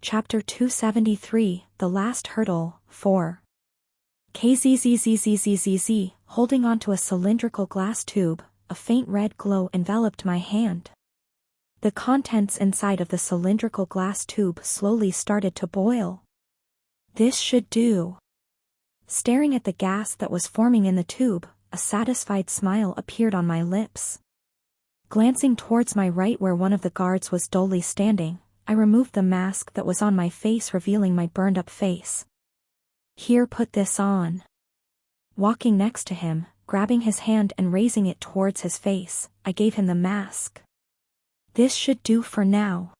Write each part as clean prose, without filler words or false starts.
Chapter 273, The Last Hurdle, 4. KZZZZZZZ, holding onto a cylindrical glass tube, a faint red glow enveloped my hand. The contents inside of the cylindrical glass tube slowly started to boil. This should do. Staring at the gas that was forming in the tube, a satisfied smile appeared on my lips. Glancing towards my right where one of the guards was dully standing, I removed the mask that was on my face, revealing my burned-up face. Here, put this on. Walking next to him, grabbing his hand and raising it towards his face, I gave him the mask. This should do for now.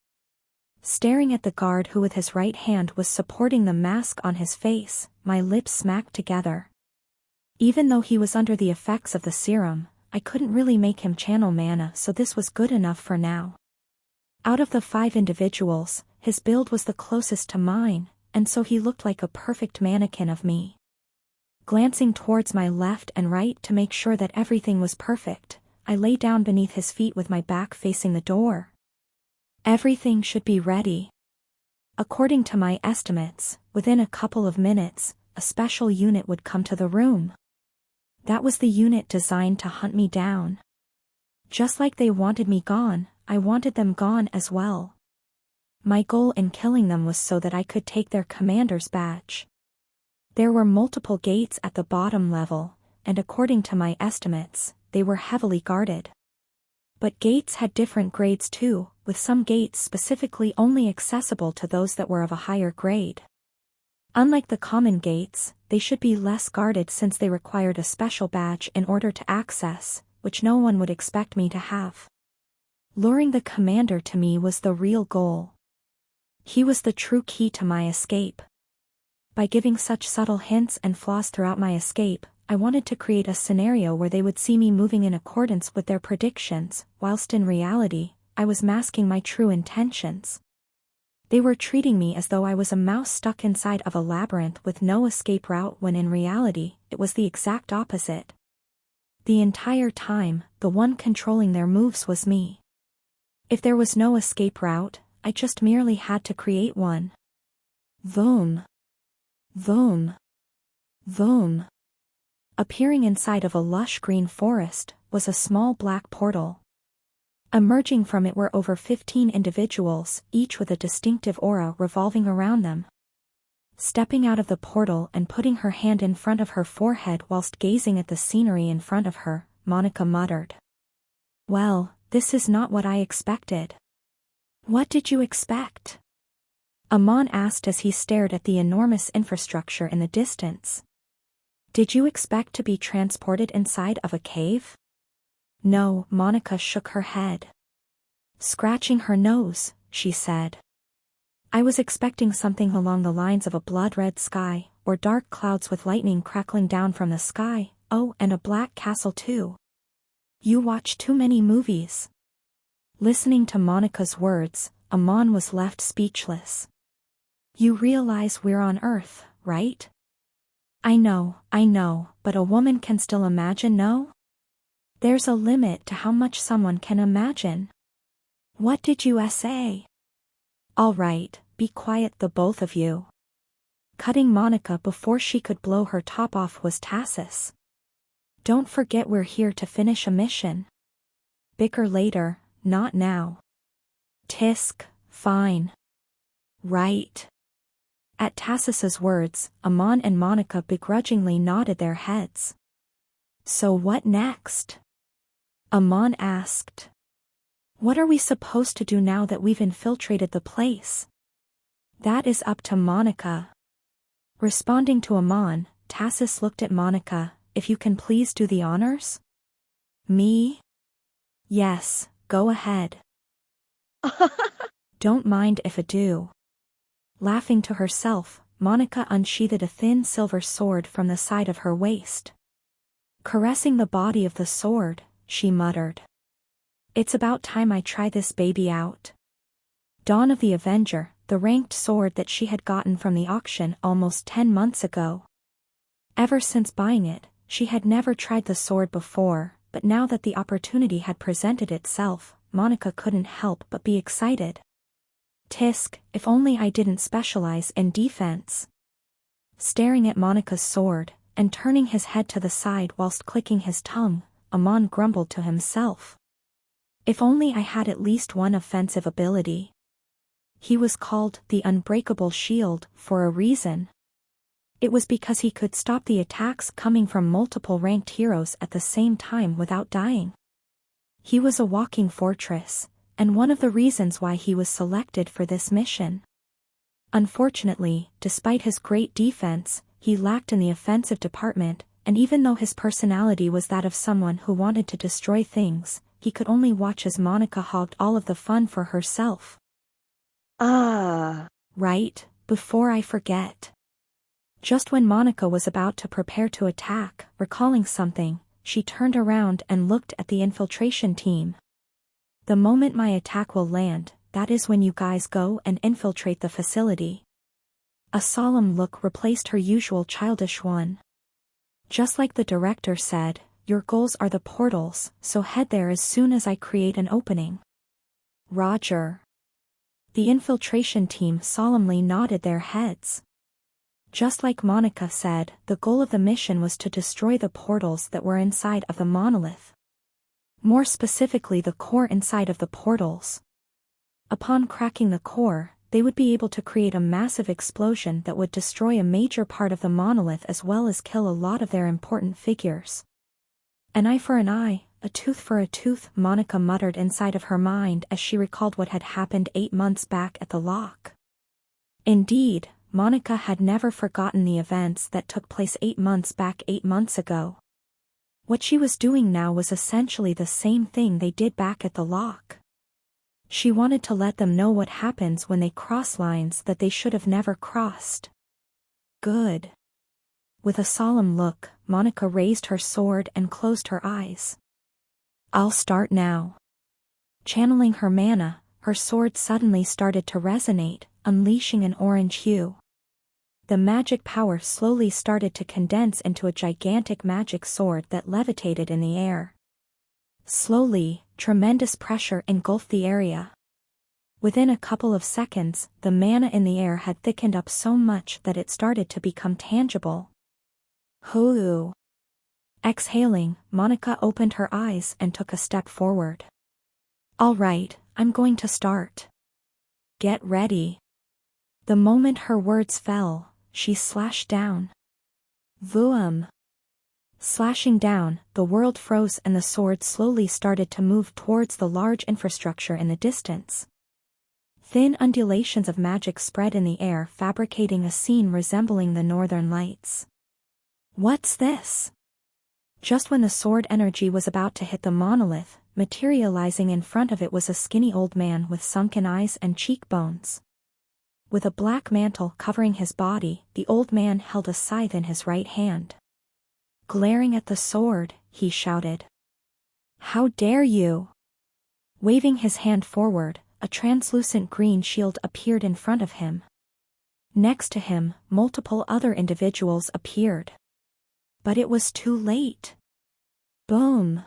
Staring at the guard who with his right hand was supporting the mask on his face, my lips smacked together. Even though he was under the effects of the serum, I couldn't really make him channel mana, so this was good enough for now. Out of the 5 individuals, his build was the closest to mine, and so he looked like a perfect mannequin of me. Glancing towards my left and right to make sure that everything was perfect, I lay down beneath his feet with my back facing the door. Everything should be ready. According to my estimates, within a couple of minutes, a special unit would come to the room. That was the unit designed to hunt me down. Just like they wanted me gone, I wanted them gone as well. My goal in killing them was so that I could take their commander's badge. There were multiple gates at the bottom level, and according to my estimates, they were heavily guarded. But gates had different grades too, with some gates specifically only accessible to those that were of a higher grade. Unlike the common gates, they should be less guarded since they required a special badge in order to access, which no one would expect me to have. Luring the commander to me was the real goal. He was the true key to my escape. By giving such subtle hints and flaws throughout my escape, I wanted to create a scenario where they would see me moving in accordance with their predictions, whilst in reality, I was masking my true intentions. They were treating me as though I was a mouse stuck inside of a labyrinth with no escape route, when in reality, it was the exact opposite. The entire time, the one controlling their moves was me. If there was no escape route, I just merely had to create one. Vroom. Vroom. Vroom. Appearing inside of a lush green forest, was a small black portal. Emerging from it were over 15 individuals, each with a distinctive aura revolving around them. Stepping out of the portal and putting her hand in front of her forehead whilst gazing at the scenery in front of her, Monica muttered. "Well, this is not what I expected." "What did you expect?" Amon asked as he stared at the enormous infrastructure in the distance. "Did you expect to be transported inside of a cave?" "No," Monica shook her head. Scratching her nose, she said. "I was expecting something along the lines of a blood-red sky, or dark clouds with lightning crackling down from the sky, oh, and a black castle too." "You watch too many movies." Listening to Monica's words, Amon was left speechless. "You realize we're on Earth, right?" I know, but a woman can still imagine, no? There's a limit to how much someone can imagine." "What did you say?" "All right, be quiet, the both of you." Cutting Monica before she could blow her top off was Tassus. "Don't forget we're here to finish a mission. Bicker later, not now." "Tisk, fine." "Right." At Tassus's words, Amon and Monica begrudgingly nodded their heads. "So what next?" Amon asked. "What are we supposed to do now that we've infiltrated the place?" "That is up to Monica." Responding to Amon, Tassus looked at Monica. "If you can please do the honors?" "Me?" "Yes, go ahead." "Don't mind if I do." Laughing to herself, Monica unsheathed a thin silver sword from the side of her waist. Caressing the body of the sword, she muttered. "It's about time I try this baby out." Dawn of the Avenger, the ranked sword that she had gotten from the auction almost 10 months ago. Ever since buying it, she had never tried the sword before, but now that the opportunity had presented itself, Monica couldn't help but be excited. Tisk, if only I didn't specialize in defense. Staring at Monica's sword, and turning his head to the side whilst clicking his tongue, Amon grumbled to himself. If only I had at least one offensive ability. He was called the Unbreakable Shield for a reason. It was because he could stop the attacks coming from multiple ranked heroes at the same time without dying. He was a walking fortress, and one of the reasons why he was selected for this mission. Unfortunately, despite his great defense, he lacked in the offensive department, and even though his personality was that of someone who wanted to destroy things, he could only watch as Monica hogged all of the fun for herself. Right, before I forget. Just when Monica was about to prepare to attack, recalling something, she turned around and looked at the infiltration team. The moment my attack will land, that is when you guys go and infiltrate the facility. A solemn look replaced her usual childish one. Just like the director said, your goals are the portals, so head there as soon as I create an opening. Roger. The infiltration team solemnly nodded their heads. Just like Monica said, the goal of the mission was to destroy the portals that were inside of the monolith. More specifically, the core inside of the portals. Upon cracking the core, they would be able to create a massive explosion that would destroy a major part of the monolith as well as kill a lot of their important figures. An eye for an eye, a tooth for a tooth, Monica muttered inside of her mind as she recalled what had happened 8 months back at the lock. Indeed, Monica had never forgotten the events that took place 8 months back 8 months ago. What she was doing now was essentially the same thing they did back at the lock. She wanted to let them know what happens when they cross lines that they should have never crossed. Good. With a solemn look, Monica raised her sword and closed her eyes. I'll start now. Channeling her mana, her sword suddenly started to resonate, unleashing an orange hue. The magic power slowly started to condense into a gigantic magic sword that levitated in the air. Slowly, tremendous pressure engulfed the area. Within a couple of seconds, the mana in the air had thickened up so much that it started to become tangible. Hoo! Exhaling, Monica opened her eyes and took a step forward. All right, I'm going to start. Get ready. The moment her words fell, she slashed down. Vroom! Slashing down, the world froze and the sword slowly started to move towards the large infrastructure in the distance. Thin undulations of magic spread in the air, fabricating a scene resembling the northern lights. What's this? Just when the sword energy was about to hit the monolith, materializing in front of it was a skinny old man with sunken eyes and cheekbones. With a black mantle covering his body, the old man held a scythe in his right hand. Glaring at the sword, he shouted. How dare you! Waving his hand forward, a translucent green shield appeared in front of him. Next to him, multiple other individuals appeared. But it was too late. Boom!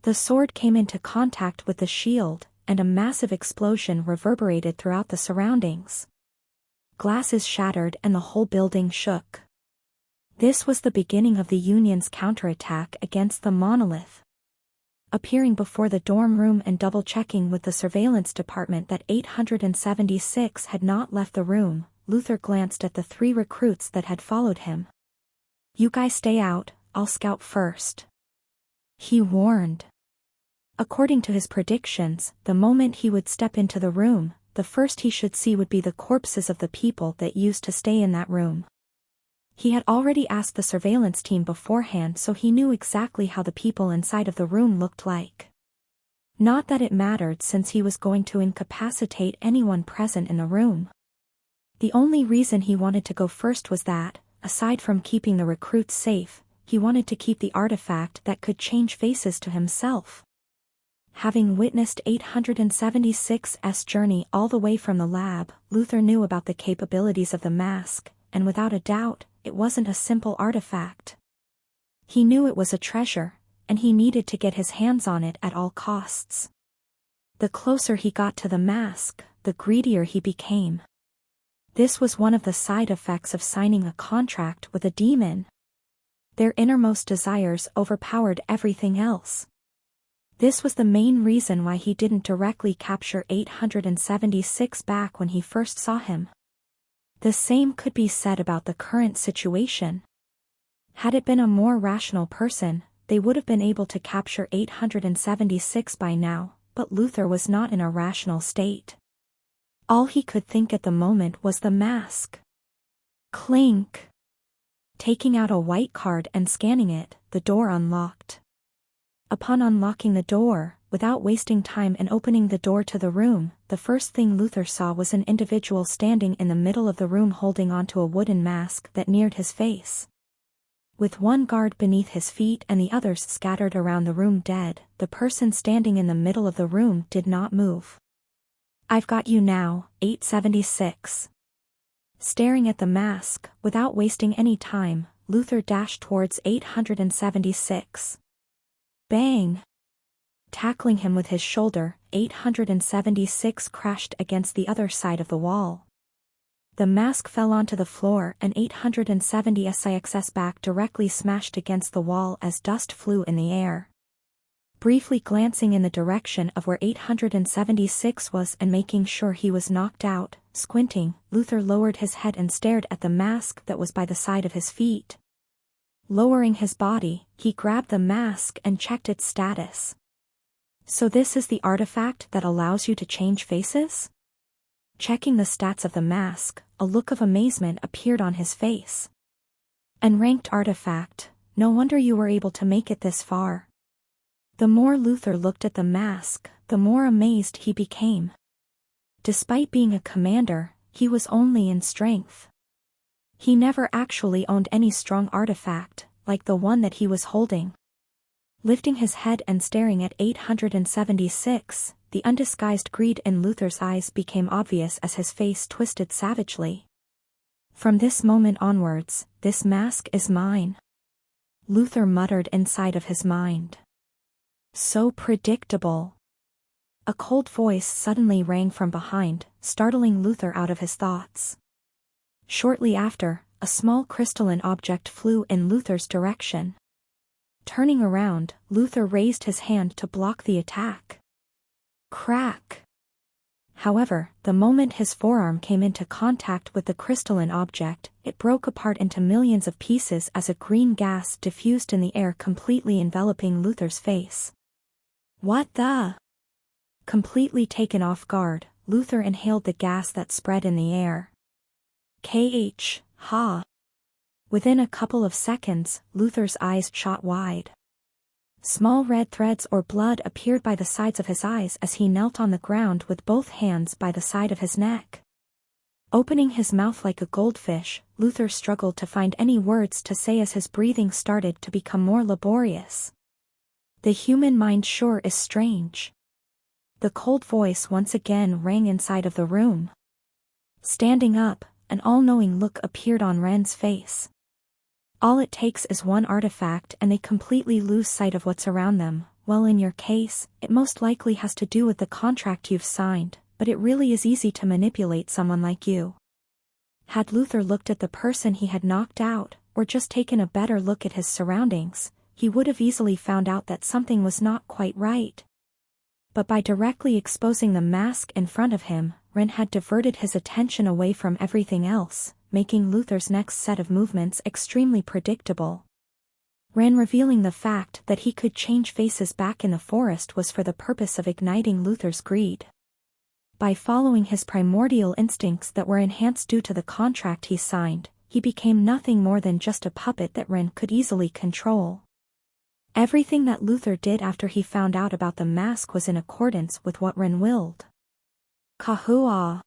The sword came into contact with the shield, and a massive explosion reverberated throughout the surroundings. Glasses shattered and the whole building shook. This was the beginning of the Union's counterattack against the monolith. Appearing before the dorm room and double-checking with the surveillance department that 876 had not left the room, Luther glanced at the 3 recruits that had followed him. You guys stay out, I'll scout first. He warned. According to his predictions, the moment he would step into the room, the first he should see would be the corpses of the people that used to stay in that room. He had already asked the surveillance team beforehand, so he knew exactly how the people inside of the room looked like. Not that it mattered, since he was going to incapacitate anyone present in the room. The only reason he wanted to go first was that, aside from keeping the recruits safe, he wanted to keep the artifact that could change faces to himself. Having witnessed 876's journey all the way from the lab, Luther knew about the capabilities of the mask, and without a doubt, it wasn't a simple artifact. He knew it was a treasure, and he needed to get his hands on it at all costs. The closer he got to the mask, the greedier he became. This was one of the side effects of signing a contract with a demon. Their innermost desires overpowered everything else. This was the main reason why he didn't directly capture 876 back when he first saw him. The same could be said about the current situation. Had it been a more rational person, they would have been able to capture 876 by now, but Luther was not in a rational state. All he could think at the moment was the mask. Clink. Taking out a white card and scanning it, the door unlocked. Upon unlocking the door, without wasting time and opening the door to the room, the first thing Luther saw was an individual standing in the middle of the room holding onto a wooden mask that neared his face. With one guard beneath his feet and the others scattered around the room dead, the person standing in the middle of the room did not move. "I've got you now, 876. Staring at the mask, without wasting any time, Luther dashed towards 876. Bang! Tackling him with his shoulder, 876 crashed against the other side of the wall. The mask fell onto the floor and 876's back directly smashed against the wall as dust flew in the air. Briefly glancing in the direction of where 876 was and making sure he was knocked out, squinting, Luther lowered his head and stared at the mask that was by the side of his feet. Lowering his body, he grabbed the mask and checked its status. So this is the artifact that allows you to change faces? Checking the stats of the mask, a look of amazement appeared on his face. Unranked artifact, no wonder you were able to make it this far. The more Luther looked at the mask, the more amazed he became. Despite being a commander, he was only in strength. He never actually owned any strong artifact, like the one that he was holding. Lifting his head and staring at 876, the undisguised greed in Luther's eyes became obvious as his face twisted savagely. "From this moment onwards, this mask is mine," Luther muttered inside of his mind. So predictable. A cold voice suddenly rang from behind, startling Luther out of his thoughts. Shortly after, a small crystalline object flew in Luther's direction. Turning around, Luther raised his hand to block the attack. Crack! However, the moment his forearm came into contact with the crystalline object, it broke apart into millions of pieces as a green gas diffused in the air, completely enveloping Luther's face. What the? Completely taken off guard, Luther inhaled the gas that spread in the air. Ha! Within a couple of seconds, Luther's eyes shot wide. Small red threads or blood appeared by the sides of his eyes as he knelt on the ground with both hands by the side of his neck. Opening his mouth like a goldfish, Luther struggled to find any words to say as his breathing started to become more laborious. The human mind sure is strange. The cold voice once again rang inside of the room. Standing up, an all-knowing look appeared on Ren's face. All it takes is one artifact and they completely lose sight of what's around them. Well, in your case, it most likely has to do with the contract you've signed, but it really is easy to manipulate someone like you. Had Luther looked at the person he had knocked out, or just taken a better look at his surroundings, he would have easily found out that something was not quite right. But by directly exposing the mask in front of him, Ren had diverted his attention away from everything else, making Luther's next set of movements extremely predictable. Ren revealing the fact that he could change faces back in the forest was for the purpose of igniting Luther's greed. By following his primordial instincts that were enhanced due to the contract he signed, he became nothing more than just a puppet that Ren could easily control. Everything that Luther did after he found out about the mask was in accordance with what Ren willed. Kahua!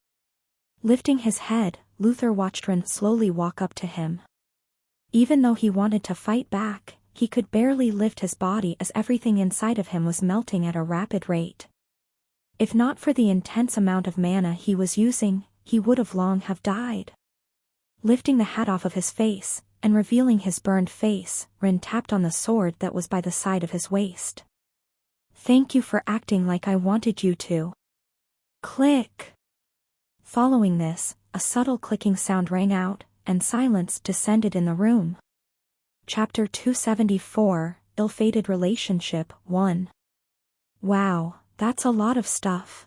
Lifting his head, Luther watched Ren slowly walk up to him. Even though he wanted to fight back, he could barely lift his body as everything inside of him was melting at a rapid rate. If not for the intense amount of mana he was using, he would have long have died. Lifting the hat off of his face, and revealing his burned face, Ren tapped on the sword that was by the side of his waist. Thank you for acting like I wanted you to. Click. Following this, a subtle clicking sound rang out, and silence descended in the room. Chapter 274, Ill-Fated Relationship 1. Wow, that's a lot of stuff.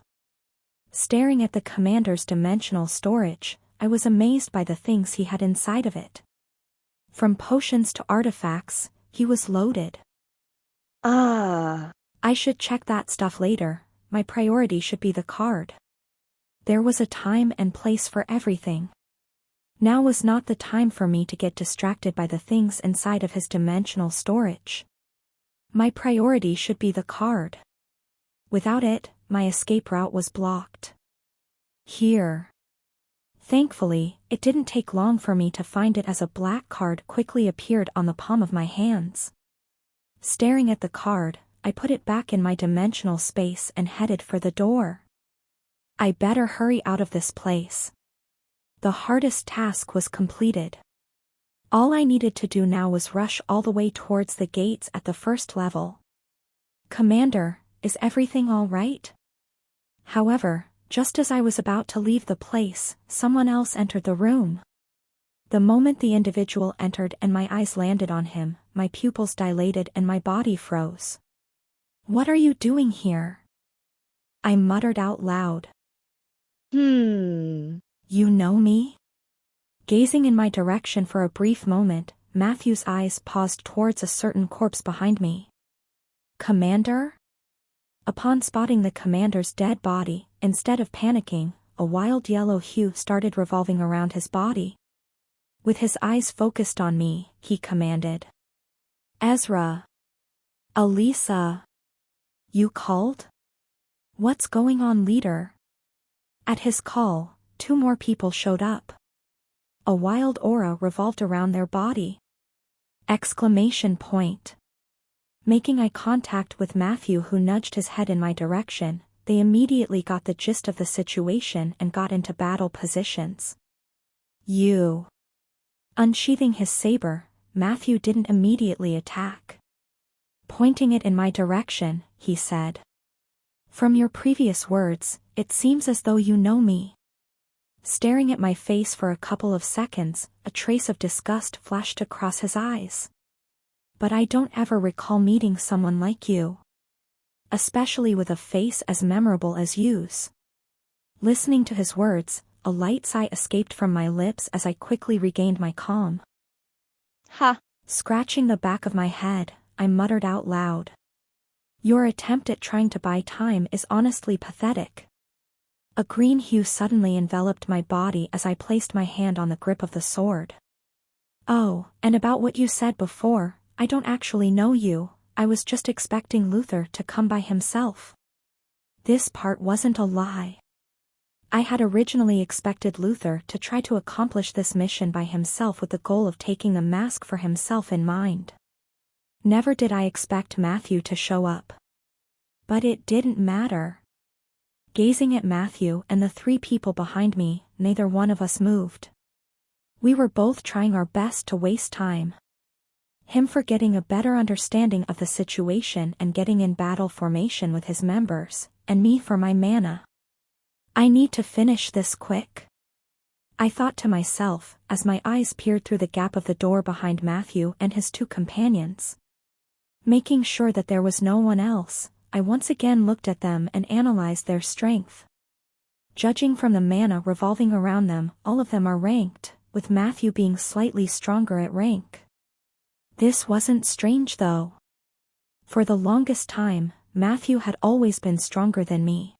Staring at the commander's dimensional storage, I was amazed by the things he had inside of it. From potions to artifacts, he was loaded. I should check that stuff later. My priority should be the card. There was a time and place for everything. Now was not the time for me to get distracted by the things inside of his dimensional storage. My priority should be the card. Without it, my escape route was blocked. Here. Thankfully, it didn't take long for me to find it as a black card quickly appeared on the palm of my hands. Staring at the card, I put it back in my dimensional space and headed for the door. I better hurry out of this place. The hardest task was completed. All I needed to do now was rush all the way towards the gates at the first level. Commander, is everything all right? However, just as I was about to leave the place, someone else entered the room. The moment the individual entered and my eyes landed on him, my pupils dilated and my body froze. What are you doing here? I muttered out loud. You know me? Gazing in my direction for a brief moment, Matthew's eyes paused towards a certain corpse behind me. Commander? Upon spotting the commander's dead body, instead of panicking, a wild yellow hue started revolving around his body. With his eyes focused on me, he commanded. Ezra. Elisa. You called? What's going on, leader? At his call, 2 more people showed up. A wild aura revolved around their body. Exclamation point. Making eye contact with Matthew, who nudged his head in my direction, they immediately got the gist of the situation and got into battle positions. You. Unsheathing his saber, Matthew didn't immediately attack. Pointing it in my direction, he said. From your previous words, it seems as though you know me. Staring at my face for a couple of seconds, a trace of disgust flashed across his eyes. But I don't ever recall meeting someone like you. Especially with a face as memorable as yours. Listening to his words, a light sigh escaped from my lips as I quickly regained my calm. Ha! Scratching the back of my head, I muttered out loud. Your attempt at trying to buy time is honestly pathetic. A green hue suddenly enveloped my body as I placed my hand on the grip of the sword. Oh, and about what you said before, I don't actually know you, I was just expecting Luther to come by himself. This part wasn't a lie. I had originally expected Luther to try to accomplish this mission by himself with the goal of taking the mask for himself in mind. Never did I expect Matthew to show up. But it didn't matter. Gazing at Matthew and the 3 people behind me, neither one of us moved. We were both trying our best to waste time. Him for getting a better understanding of the situation and getting in battle formation with his members, and me for my mana. I need to finish this quick. I thought to myself, as my eyes peered through the gap of the door behind Matthew and his 2 companions. Making sure that there was no one else, I once again looked at them and analyzed their strength. Judging from the mana revolving around them, all of them are ranked, with Matthew being slightly stronger at rank. This wasn't strange though. For the longest time, Matthew had always been stronger than me.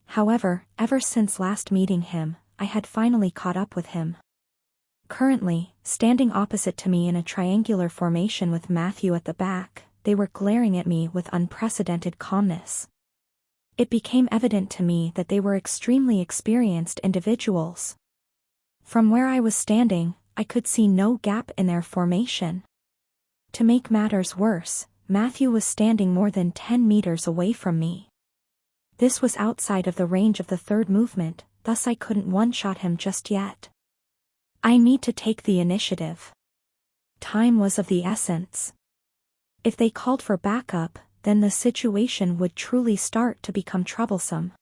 However, ever since last meeting him, I had finally caught up with him. Currently, standing opposite to me in a triangular formation with Matthew at the back, they were glaring at me with unprecedented calmness. It became evident to me that they were extremely experienced individuals. From where I was standing, I could see no gap in their formation. To make matters worse, Matthew was standing more than 10 meters away from me. This was outside of the range of the 3rd movement, thus I couldn't one-shot him just yet. I need to take the initiative. Time was of the essence. If they called for backup, then the situation would truly start to become troublesome.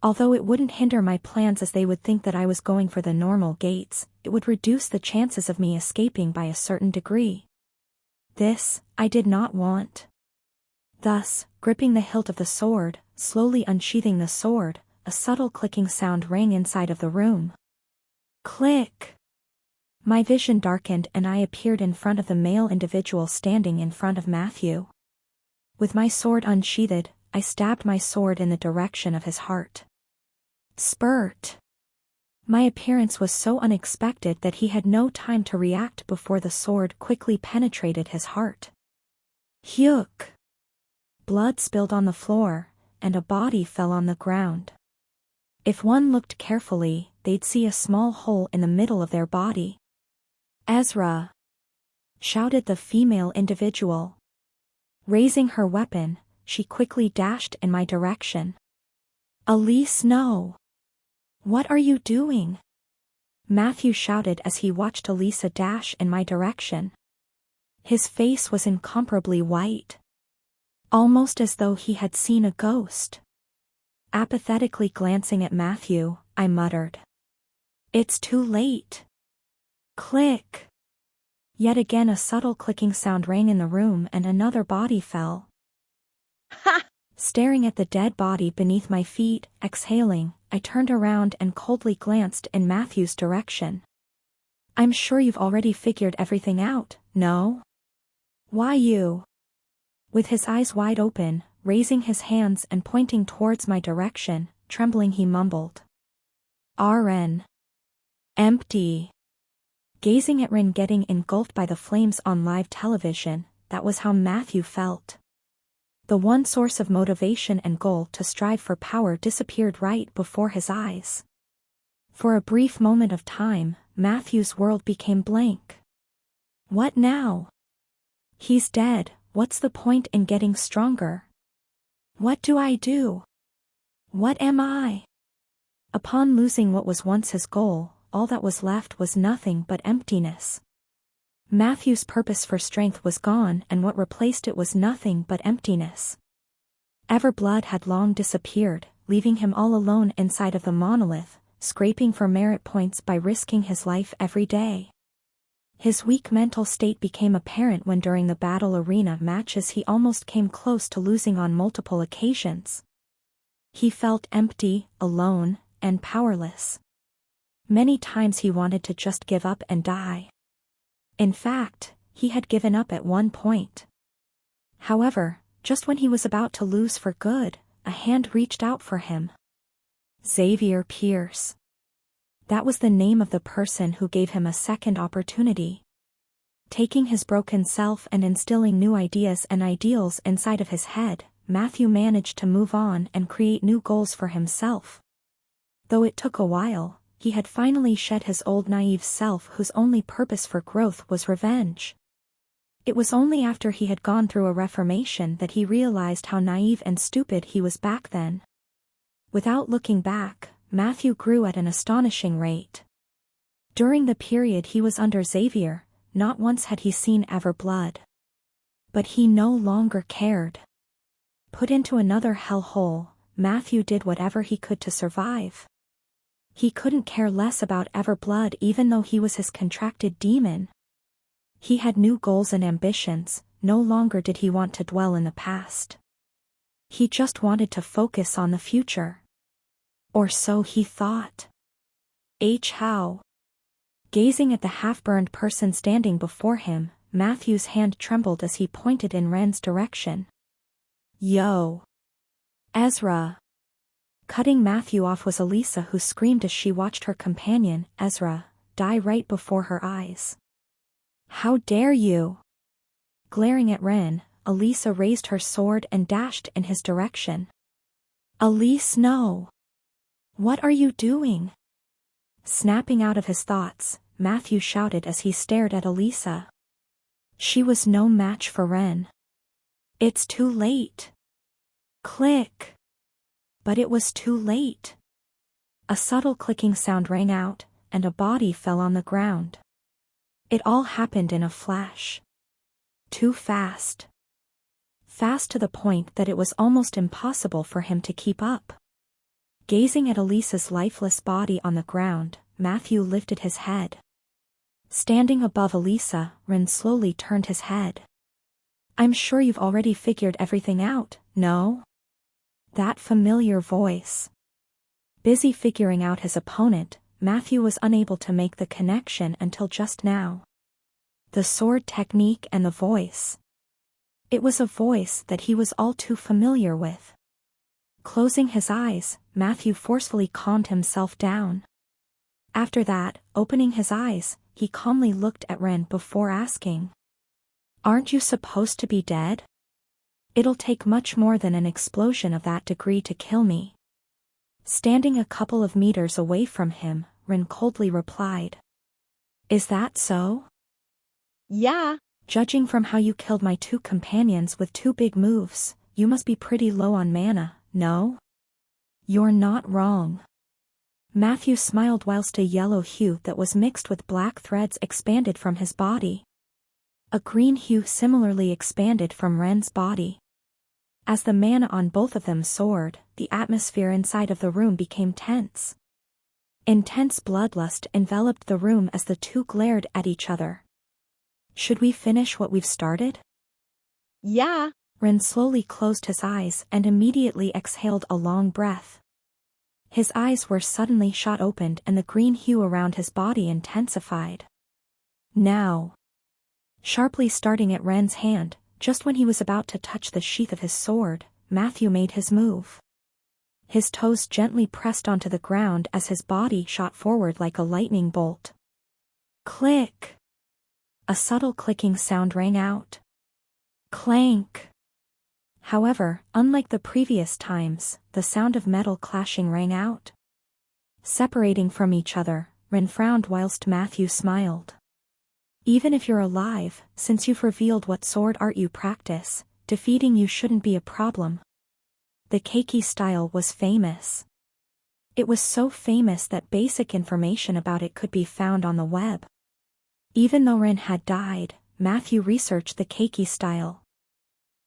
Although it wouldn't hinder my plans as they would think that I was going for the normal gates, it would reduce the chances of me escaping by a certain degree. This, I did not want. Thus, gripping the hilt of the sword, slowly unsheathing the sword, a subtle clicking sound rang inside of the room. Click! My vision darkened and I appeared in front of the male individual standing in front of Matthew. With my sword unsheathed, I stabbed my sword in the direction of his heart. Spurt! My appearance was so unexpected that he had no time to react before the sword quickly penetrated his heart. Hyuk! Blood spilled on the floor, and a body fell on the ground. If one looked carefully, they'd see a small hole in the middle of their body. Ezra! Shouted the female individual. Raising her weapon, she quickly dashed in my direction. Elise, no! What are you doing? Matthew shouted as he watched Elisa dash in my direction. His face was incomparably white. Almost as though he had seen a ghost. Apathetically glancing at Matthew, I muttered. It's too late. Click! Yet again a subtle clicking sound rang in the room and another body fell. Ha! Staring at the dead body beneath my feet, exhaling, I turned around and coldly glanced in Matthew's direction. I'm sure you've already figured everything out, no? Why you? With his eyes wide open, raising his hands and pointing towards my direction, trembling he mumbled. RN. Empty. Gazing at Rin getting engulfed by the flames on live television, that was how Matthew felt. The one source of motivation and goal to strive for power disappeared right before his eyes. For a brief moment of time, Matthew's world became blank. What now? He's dead, what's the point in getting stronger? What do I do? What am I? Upon losing what was once his goal, all that was left was nothing but emptiness. Matthew's purpose for strength was gone and what replaced it was nothing but emptiness. Everblood had long disappeared, leaving him all alone inside of the monolith, scraping for merit points by risking his life every day. His weak mental state became apparent when during the battle arena matches he almost came close to losing on multiple occasions. He felt empty, alone, and powerless. Many times he wanted to just give up and die. In fact, he had given up at one point. However, just when he was about to lose for good, a hand reached out for him. Xavier Pierce. That was the name of the person who gave him a second opportunity. Taking his broken self and instilling new ideas and ideals inside of his head, Matthew managed to move on and create new goals for himself. Though it took a while, he had finally shed his old naive self whose only purpose for growth was revenge. It was only after he had gone through a reformation that he realized how naive and stupid he was back then. Without looking back, Matthew grew at an astonishing rate. During the period he was under Xavier, not once had he seen Everblood. But he no longer cared. Put into another hellhole, Matthew did whatever he could to survive. He couldn't care less about Everblood even though he was his contracted demon. He had new goals and ambitions, no longer did he want to dwell in the past. He just wanted to focus on the future. Or so he thought. How? Gazing at the half-burned person standing before him, Matthew's hand trembled as he pointed in Ren's direction. Yo! Ezra! Cutting Matthew off was Elisa, who screamed as she watched her companion, Ezra, die right before her eyes. How dare you! Glaring at Ren, Elisa raised her sword and dashed in his direction. Elise, no! What are you doing? Snapping out of his thoughts, Matthew shouted as he stared at Elisa. She was no match for Ren. It's too late. Click! But it was too late. A subtle clicking sound rang out, and a body fell on the ground. It all happened in a flash. Too fast. fast to the point that it was almost impossible for him to keep up. Gazing at Elisa's lifeless body on the ground, Matthew lifted his head. Standing above Elisa, Ren slowly turned his head. "I'm sure you've already figured everything out, no?" That familiar voice. Busy figuring out his opponent, Matthew was unable to make the connection until just now. The sword technique and the voice. It was a voice that he was all too familiar with. Closing his eyes, Matthew forcefully calmed himself down. After that, opening his eyes, he calmly looked at Ren before asking, "Aren't you supposed to be dead? It'll take much more than an explosion of that degree to kill me." Standing a couple of meters away from him, Ren coldly replied, "Is that so?" "Yeah. Judging from how you killed my 2 companions with 2 big moves, you must be pretty low on mana, no?" "You're not wrong." Matthew smiled whilst a yellow hue that was mixed with black threads expanded from his body. A green hue similarly expanded from Ren's body. As the mana on both of them soared, the atmosphere inside of the room became tense. Intense bloodlust enveloped the room as the two glared at each other. "Should we finish what we've started?" "Yeah." Ren slowly closed his eyes and immediately exhaled a long breath. His eyes were suddenly shot open and the green hue around his body intensified. "Now!" Sharply starting at Ren's hand, just when he was about to touch the sheath of his sword, Matthew made his move. His toes gently pressed onto the ground as his body shot forward like a lightning bolt. Click! A subtle clicking sound rang out. Clank! However, unlike the previous times, the sound of metal clashing rang out. Separating from each other, Ren frowned whilst Matthew smiled. "Even if you're alive, since you've revealed what sword art you practice, defeating you shouldn't be a problem." The keiki style was famous. It was so famous that basic information about it could be found on the web. Even though Ren had died, Matthew researched the keiki style.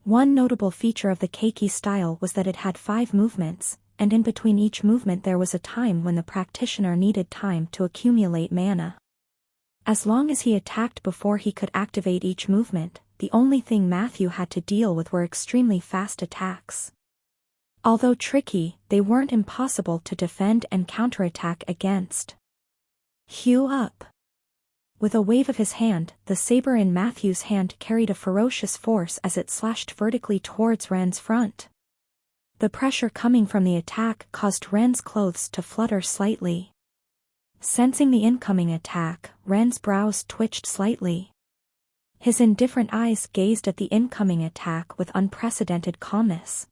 One notable feature of the keiki style was that it had 5 movements, and in between each movement there was a time when the practitioner needed time to accumulate mana. As long as he attacked before he could activate each movement, the only thing Matthew had to deal with were extremely fast attacks. Although tricky, they weren't impossible to defend and counterattack against. Hue up! With a wave of his hand, the saber in Matthew's hand carried a ferocious force as it slashed vertically towards Ren's front. The pressure coming from the attack caused Ren's clothes to flutter slightly. Sensing the incoming attack, Ren's brows twitched slightly. His indifferent eyes gazed at the incoming attack with unprecedented calmness.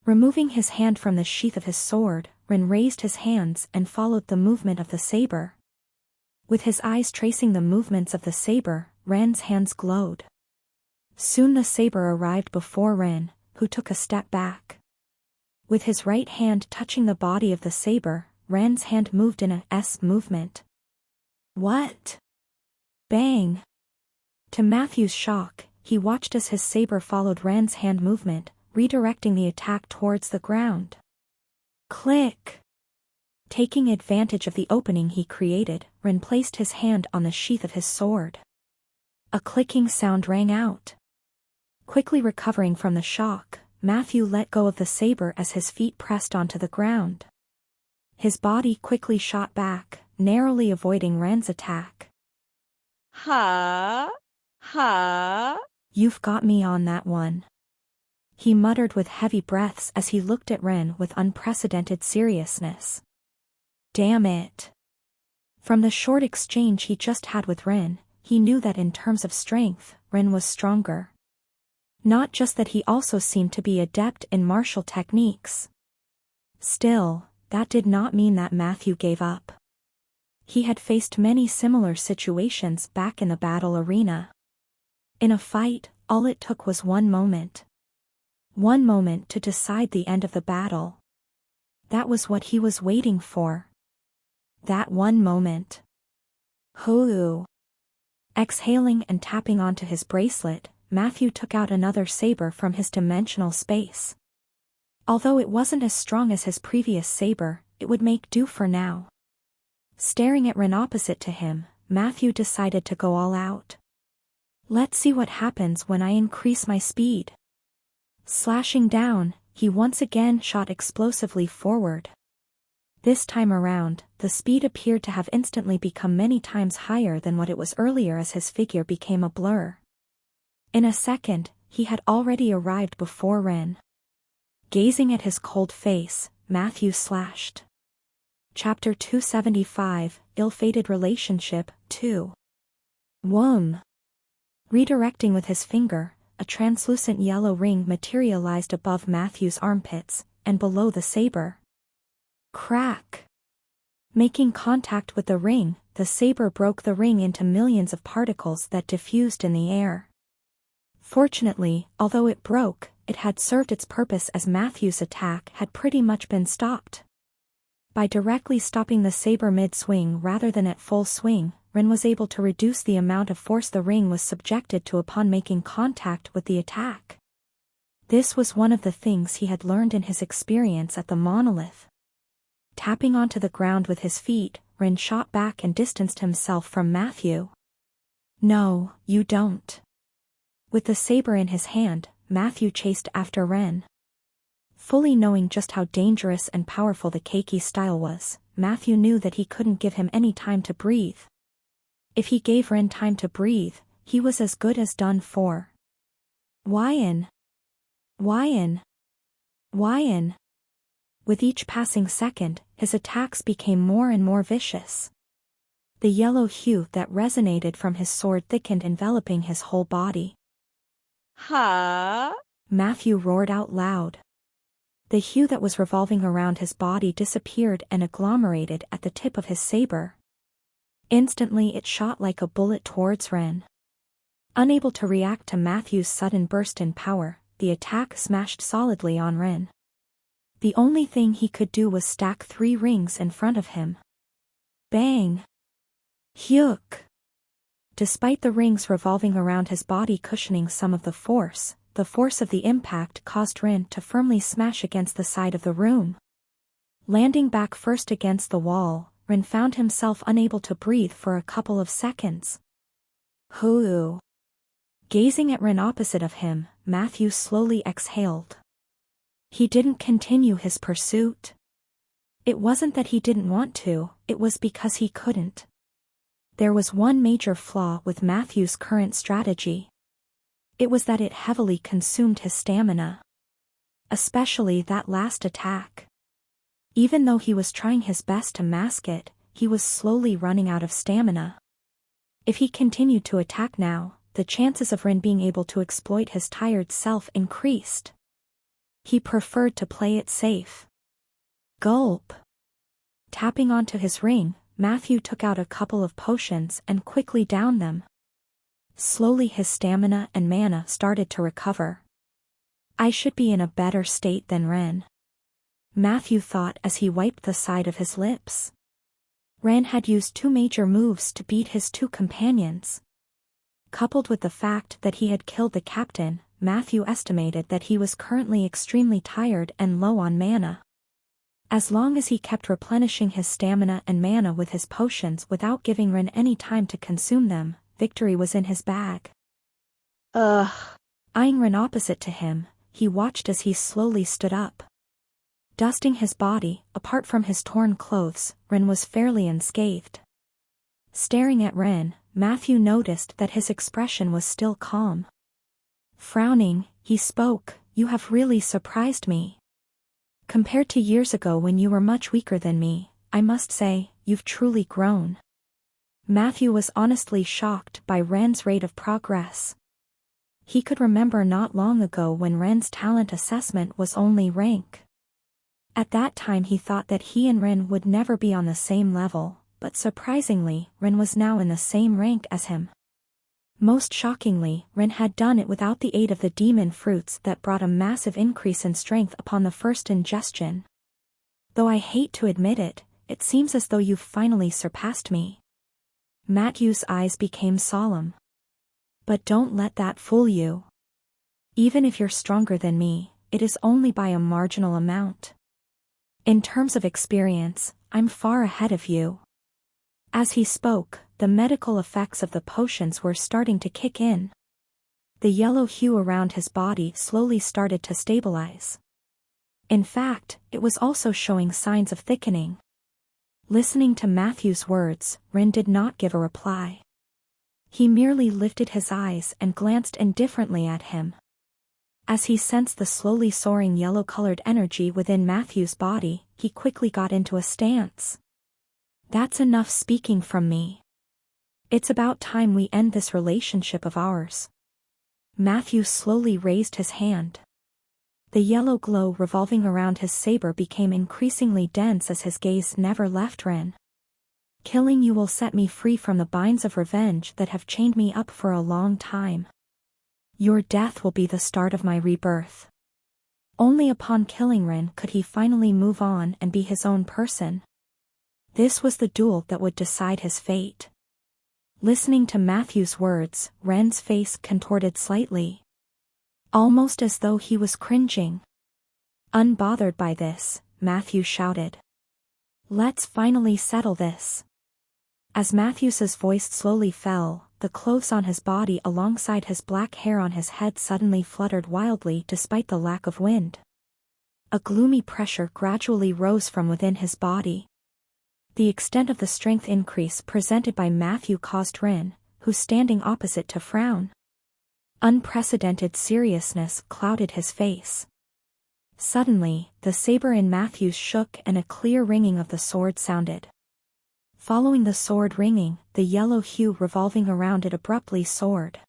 Removing his hand from the sheath of his sword, Ren raised his hands and followed the movement of the saber. With his eyes tracing the movements of the saber, Ren's hands glowed. Soon the saber arrived before Ren, who took a step back. With his right hand touching the body of the saber, Ren's hand moved in a S movement. What? Bang! To Matthew's shock, he watched as his saber followed Ren's hand movement, redirecting the attack towards the ground. Click! Taking advantage of the opening he created, Ren placed his hand on the sheath of his sword. A clicking sound rang out. Quickly recovering from the shock, Matthew let go of the saber as his feet pressed onto the ground. His body quickly shot back, narrowly avoiding Ren's attack. Ha! Ha! You've got me on that one. He muttered with heavy breaths as he looked at Ren with unprecedented seriousness. Damn it. From the short exchange he just had with Ren, he knew that in terms of strength, Ren was stronger. Not just that, he also seemed to be adept in martial techniques. Still, that did not mean that Matthew gave up. He had faced many similar situations back in the battle arena. In a fight, all it took was one moment. One moment to decide the end of the battle. That was what he was waiting for. That one moment. Hoo! Exhaling and tapping onto his bracelet, Matthew took out another saber from his dimensional space. Although it wasn't as strong as his previous saber, it would make do for now. Staring at Ren opposite to him, Matthew decided to go all out. Let's see what happens when I increase my speed. Slashing down, he once again shot explosively forward. This time around, the speed appeared to have instantly become many times higher than what it was earlier as his figure became a blur. In a second, he had already arrived before Ren. Gazing at his cold face, Matthew slashed. Chapter 275, Ill-Fated Relationship, 2. Whoom. Redirecting with his finger, a translucent yellow ring materialized above Matthew's armpits, and below the saber. Crack. Making contact with the ring, the saber broke the ring into millions of particles that diffused in the air. Fortunately, although it broke, it had served its purpose as Matthew's attack had pretty much been stopped. By directly stopping the saber mid-swing rather than at full swing, Ren was able to reduce the amount of force the ring was subjected to upon making contact with the attack. This was one of the things he had learned in his experience at the monolith. Tapping onto the ground with his feet, Ren shot back and distanced himself from Matthew. No, you don't. With the saber in his hand, Matthew chased after Ren. Fully knowing just how dangerous and powerful the Keiki style was, Matthew knew that he couldn't give him any time to breathe. If he gave Ren time to breathe, he was as good as done for. Why? With each passing second, his attacks became more and more vicious. The yellow hue that resonated from his sword thickened, enveloping his whole body. Ha! Matthew roared out loud. The hue that was revolving around his body disappeared and agglomerated at the tip of his saber. Instantly it shot like a bullet towards Ren. Unable to react to Matthew's sudden burst in power, the attack smashed solidly on Ren. The only thing he could do was stack 3 rings in front of him. Bang! Hyuk! Despite the rings revolving around his body cushioning some of the force of the impact caused Ren to firmly smash against the side of the room. Landing back first against the wall, Ren found himself unable to breathe for a couple of seconds. Hoo! Gazing at Ren opposite of him, Matthew slowly exhaled. He didn't continue his pursuit. It wasn't that he didn't want to, it was because he couldn't. There was one major flaw with Matthew's current strategy. It was that it heavily consumed his stamina. Especially that last attack. Even though he was trying his best to mask it, he was slowly running out of stamina. If he continued to attack now, the chances of Ren being able to exploit his tired self increased. He preferred to play it safe. Gulp. Tapping onto his ring, Matthew took out a couple of potions and quickly downed them. Slowly his stamina and mana started to recover. I should be in a better state than Ren. Matthew thought as he wiped the side of his lips. Ren had used 2 major moves to beat his 2 companions. Coupled with the fact that he had killed the captain, Matthew estimated that he was currently extremely tired and low on mana. As long as he kept replenishing his stamina and mana with his potions without giving Ren any time to consume them, victory was in his bag. Ugh. Eyeing Ren opposite to him, he watched as he slowly stood up. Dusting his body, apart from his torn clothes, Ren was fairly unscathed. Staring at Ren, Matthew noticed that his expression was still calm. Frowning, he spoke, "You have really surprised me. Compared to years ago when you were much weaker than me, I must say, you've truly grown." Matthew was honestly shocked by Ren's rate of progress. He could remember not long ago when Ren's talent assessment was only rank. At that time he thought that he and Ren would never be on the same level, but surprisingly, Ren was now in the same rank as him. Most shockingly, Ren had done it without the aid of the demon fruits that brought a massive increase in strength upon the first ingestion. Though I hate to admit it, it seems as though you've finally surpassed me. Matthew's eyes became solemn. But don't let that fool you. Even if you're stronger than me, it is only by a marginal amount. In terms of experience, I'm far ahead of you. As he spoke, the medical effects of the potions were starting to kick in. The yellow hue around his body slowly started to stabilize. In fact, it was also showing signs of thickening. Listening to Matthew's words, Rin did not give a reply. He merely lifted his eyes and glanced indifferently at him. As he sensed the slowly soaring yellow-colored energy within Matthew's body, he quickly got into a stance. That's enough speaking from me. It's about time we end this relationship of ours. Matthew slowly raised his hand. The yellow glow revolving around his saber became increasingly dense as his gaze never left Rin. Killing you will set me free from the binds of revenge that have chained me up for a long time. Your death will be the start of my rebirth. Only upon killing Rin could he finally move on and be his own person. This was the duel that would decide his fate. Listening to Matthew's words, Ren's face contorted slightly. Almost as though he was cringing. Unbothered by this, Matthew shouted. Let's finally settle this. As Matthew's voice slowly fell, the clothes on his body alongside his black hair on his head suddenly fluttered wildly despite the lack of wind. A gloomy pressure gradually rose from within his body. The extent of the strength increase presented by Matthew caused Rin, who standing opposite to frown. Unprecedented seriousness clouded his face. Suddenly, the saber in Matthew's shook and a clear ringing of the sword sounded. Following the sword ringing, the yellow hue revolving around it abruptly soared.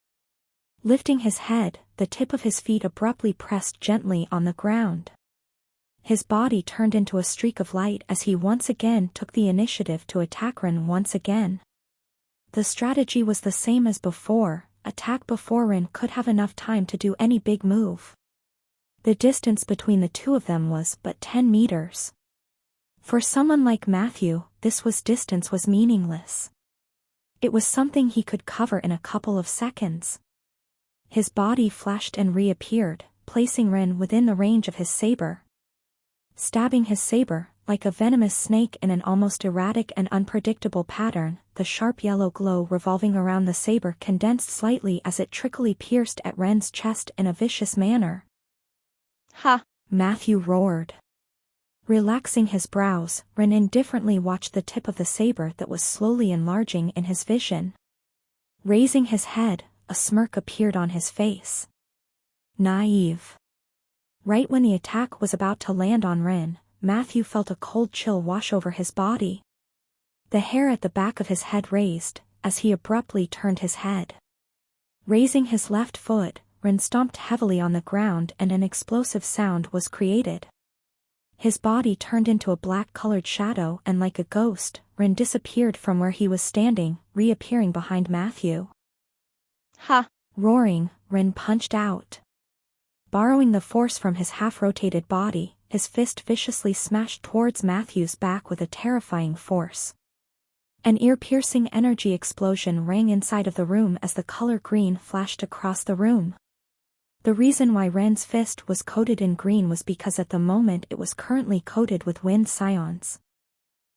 Lifting his head, the tip of his feet abruptly pressed gently on the ground. His body turned into a streak of light as he once again took the initiative to attack Rin once again. The strategy was the same as before, attack before Rin could have enough time to do any big move. The distance between the two of them was but 10 meters. For someone like Matthew, this distance was meaningless. It was something he could cover in a couple of seconds. His body flashed and reappeared, placing Rin within the range of his saber. Stabbing his saber, like a venomous snake in an almost erratic and unpredictable pattern, the sharp yellow glow revolving around the saber condensed slightly as it trickily pierced at Ren's chest in a vicious manner. Ha! Matthew roared. Relaxing his brows, Rin indifferently watched the tip of the saber that was slowly enlarging in his vision. Raising his head, a smirk appeared on his face. Naive. Right when the attack was about to land on Rin, Matthew felt a cold chill wash over his body. The hair at the back of his head raised, as he abruptly turned his head. Raising his left foot, Rin stomped heavily on the ground and an explosive sound was created. His body turned into a black-colored shadow and like a ghost, Rin disappeared from where he was standing, reappearing behind Matthew. Ha! Roaring, Rin punched out. Borrowing the force from his half-rotated body, his fist viciously smashed towards Matthew's back with a terrifying force. An ear-piercing energy explosion rang inside of the room as the color green flashed across the room. The reason why Ren's fist was coated in green was because at the moment it was currently coated with wind scions.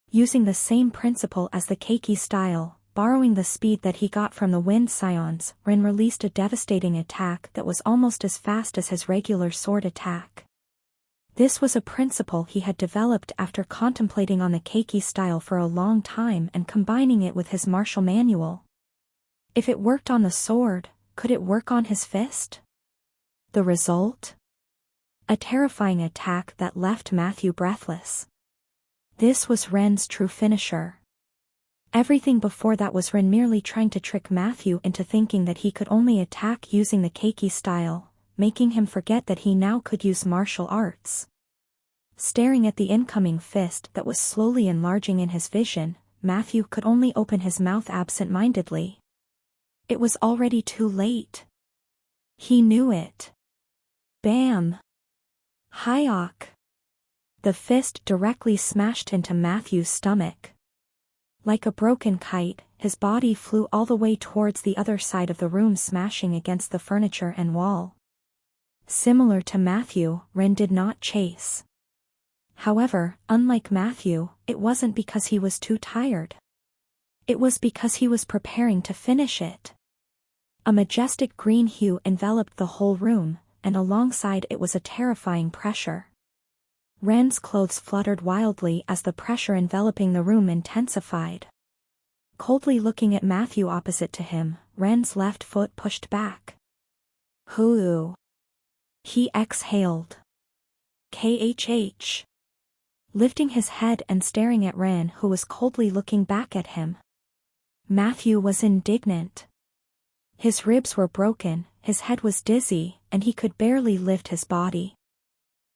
Using the same principle as the Keiki style, borrowing the speed that he got from the wind scions, Ren released a devastating attack that was almost as fast as his regular sword attack. This was a principle he had developed after contemplating on the Keiki style for a long time and combining it with his martial manual. If it worked on the sword, could it work on his fist? The result? A terrifying attack that left Matthew breathless. This was Ren's true finisher. Everything before that was Ren merely trying to trick Matthew into thinking that he could only attack using the Keiki style, making him forget that he now could use martial arts. Staring at the incoming fist that was slowly enlarging in his vision, Matthew could only open his mouth absent-mindedly. It was already too late. He knew it. Bam! Hayok! The fist directly smashed into Matthew's stomach. Like a broken kite, his body flew all the way towards the other side of the room, smashing against the furniture and wall. Similar to Matthew, Ren did not chase. However, unlike Matthew, it wasn't because he was too tired. It was because he was preparing to finish it. A majestic green hue enveloped the whole room, and alongside it was a terrifying pressure. Ren's clothes fluttered wildly as the pressure enveloping the room intensified. Coldly looking at Matthew opposite to him, Ren's left foot pushed back. Hoo! He exhaled. KHH. Lifting his head and staring at Ren, who was coldly looking back at him. Matthew was indignant. His ribs were broken, his head was dizzy, and he could barely lift his body.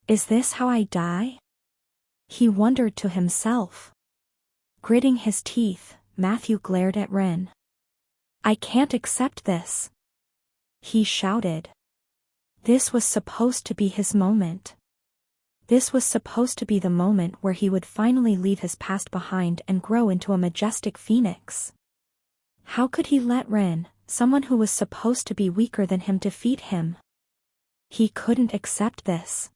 Is this how I die? He wondered to himself. Gritting his teeth, Matthew glared at Ren. I can't accept this. He shouted. This was supposed to be his moment. This was supposed to be the moment where he would finally leave his past behind and grow into a majestic phoenix. How could he let Ren, someone who was supposed to be weaker than him, defeat him? He couldn't accept this.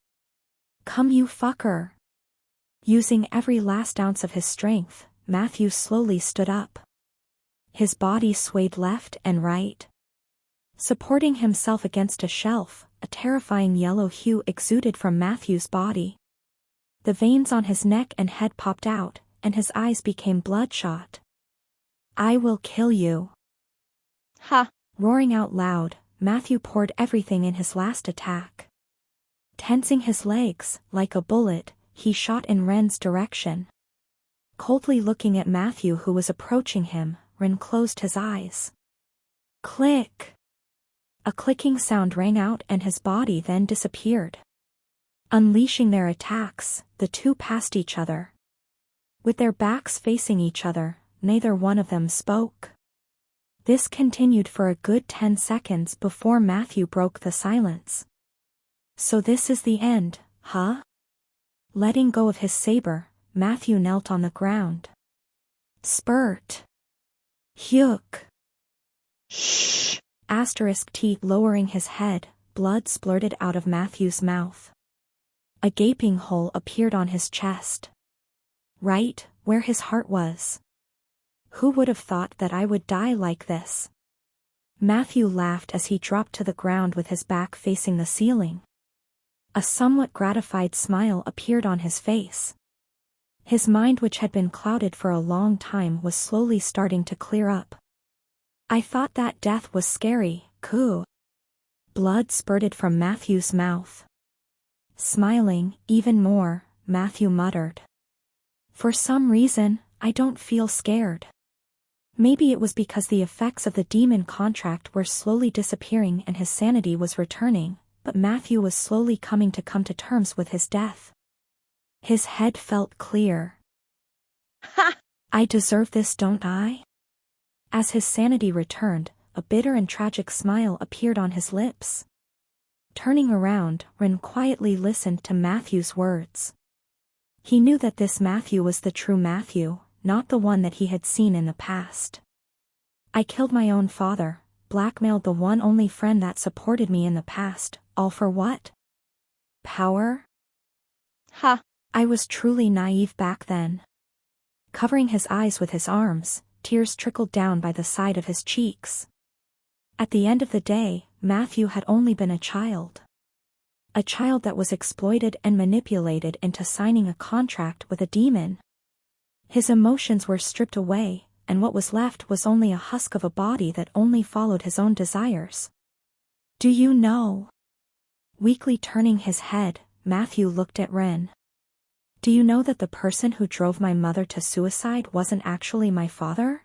Come, you fucker. Using every last ounce of his strength, Matthew slowly stood up. His body swayed left and right. Supporting himself against a shelf, a terrifying yellow hue exuded from Matthew's body. The veins on his neck and head popped out, and his eyes became bloodshot. I will kill you. Ha! Roaring out loud, Matthew poured everything in his last attack. Tensing his legs, like a bullet, he shot in Ren's direction. Coldly looking at Matthew, who was approaching him, Ren closed his eyes. Click! A clicking sound rang out and his body then disappeared. Unleashing their attacks, the two passed each other. With their backs facing each other, neither one of them spoke. This continued for a good 10 seconds before Matthew broke the silence. So this is the end, huh? Letting go of his saber, Matthew knelt on the ground. Spurt. Hyuk. Shh. Asterisk T. Lowering his head, blood splurted out of Matthew's mouth. A gaping hole appeared on his chest. Right where his heart was. Who would have thought that I would die like this? Matthew laughed as he dropped to the ground with his back facing the ceiling. A somewhat gratified smile appeared on his face. His mind, which had been clouded for a long time, was slowly starting to clear up. I thought that death was scary, coo. Blood spurted from Matthew's mouth. Smiling, even more, Matthew muttered. For some reason, I don't feel scared. Maybe it was because the effects of the demon contract were slowly disappearing and his sanity was returning, but Matthew was slowly coming to terms with his death. His head felt clear. Ha! I deserve this, don't I? As his sanity returned, a bitter and tragic smile appeared on his lips. Turning around, Ren quietly listened to Matthew's words. He knew that this Matthew was the true Matthew, not the one that he had seen in the past. I killed my own father, blackmailed the one only friend that supported me in the past, all for what? Power? Ha! I was truly naive back then. Covering his eyes with his arms, tears trickled down by the side of his cheeks. At the end of the day, Matthew had only been a child. A child that was exploited and manipulated into signing a contract with a demon. His emotions were stripped away, and what was left was only a husk of a body that only followed his own desires. Do you know? Weakly turning his head, Matthew looked at Ren. Do you know that the person who drove my mother to suicide wasn't actually my father?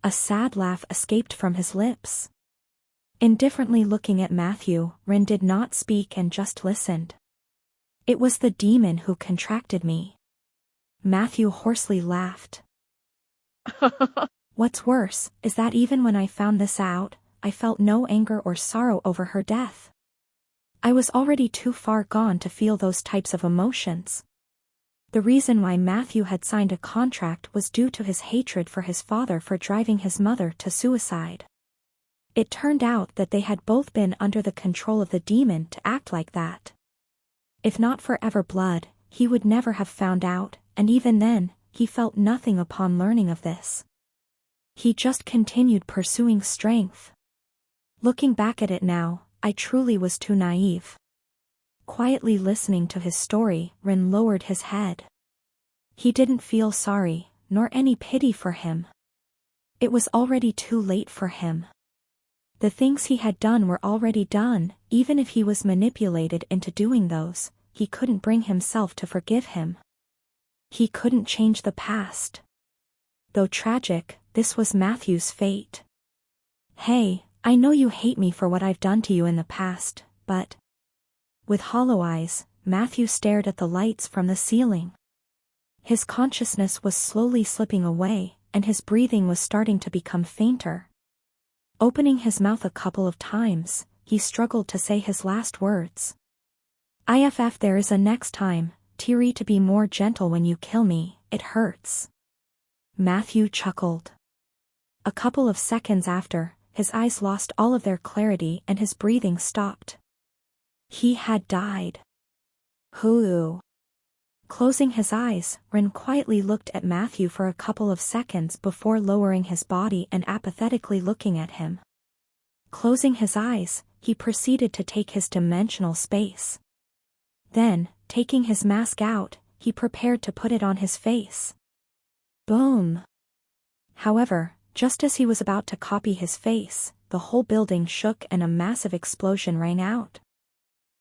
A sad laugh escaped from his lips. Indifferently looking at Matthew, Ren did not speak and just listened. It was the demon who contracted me. Matthew hoarsely laughed. What's worse, is that even when I found this out, I felt no anger or sorrow over her death. I was already too far gone to feel those types of emotions. The reason why Matthew had signed a contract was due to his hatred for his father for driving his mother to suicide. It turned out that they had both been under the control of the demon to act like that. If not for Everblood, he would never have found out, and even then, he felt nothing upon learning of this. He just continued pursuing strength. Looking back at it now, I truly was too naive. Quietly listening to his story, Rin lowered his head. He didn't feel sorry, nor any pity for him. It was already too late for him. The things he had done were already done. Even if he was manipulated into doing those, he couldn't bring himself to forgive him. He couldn't change the past. Though tragic, this was Matthew's fate. Hey, I know you hate me for what I've done to you in the past, but... With hollow eyes, Matthew stared at the lights from the ceiling. His consciousness was slowly slipping away, and his breathing was starting to become fainter. Opening his mouth a couple of times, he struggled to say his last words. "IFF, there is a next time, Tiri, to be more gentle when you kill me, it hurts." Matthew chuckled. A couple of seconds after, his eyes lost all of their clarity and his breathing stopped. He had died. Hoo. Closing his eyes, Rin quietly looked at Matthew for a couple of seconds before lowering his body and apathetically looking at him. Closing his eyes, he proceeded to take his dimensional space. Then, taking his mask out, he prepared to put it on his face. Boom! However, just as he was about to copy his face, the whole building shook and a massive explosion rang out.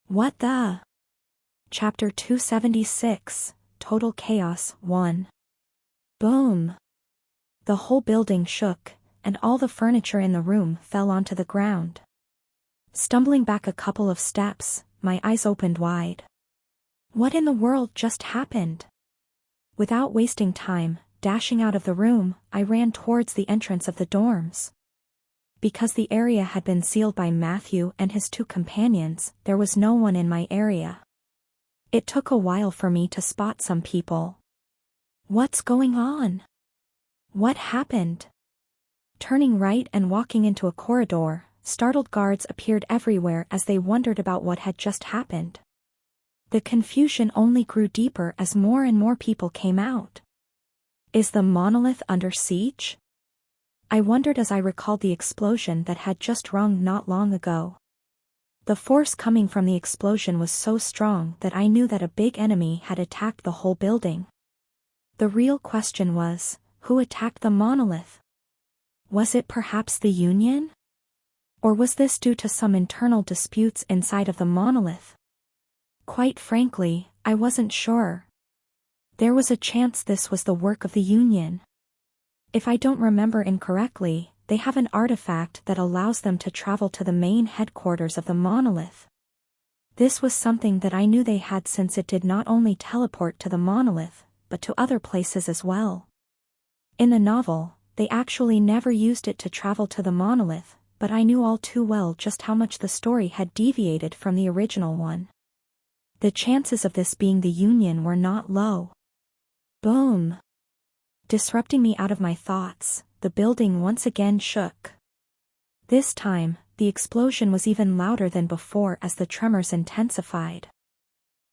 What the? Chapter 276, Total Chaos 1. Boom! The whole building shook, and all the furniture in the room fell onto the ground. Stumbling back a couple of steps, my eyes opened wide. What in the world just happened? Without wasting time, dashing out of the room, I ran towards the entrance of the dorms. Because the area had been sealed by Matthew and his two companions, there was no one in my area. It took a while for me to spot some people. What's going on? What happened? Turning right and walking into a corridor, startled guards appeared everywhere as they wondered about what had just happened. The confusion only grew deeper as more and more people came out. Is the monolith under siege? I wondered as I recalled the explosion that had just rung not long ago. The force coming from the explosion was so strong that I knew that a big enemy had attacked the whole building. The real question was, who attacked the monolith? Was it perhaps the Union? Or was this due to some internal disputes inside of the monolith? Quite frankly, I wasn't sure. There was a chance this was the work of the Union. If I don't remember incorrectly, they have an artifact that allows them to travel to the main headquarters of the monolith. This was something that I knew they had since it did not only teleport to the monolith, but to other places as well. In the novel, they actually never used it to travel to the monolith, but I knew all too well just how much the story had deviated from the original one. The chances of this being the Union were not low. Boom! Disrupting me out of my thoughts, the building once again shook. This time, the explosion was even louder than before as the tremors intensified.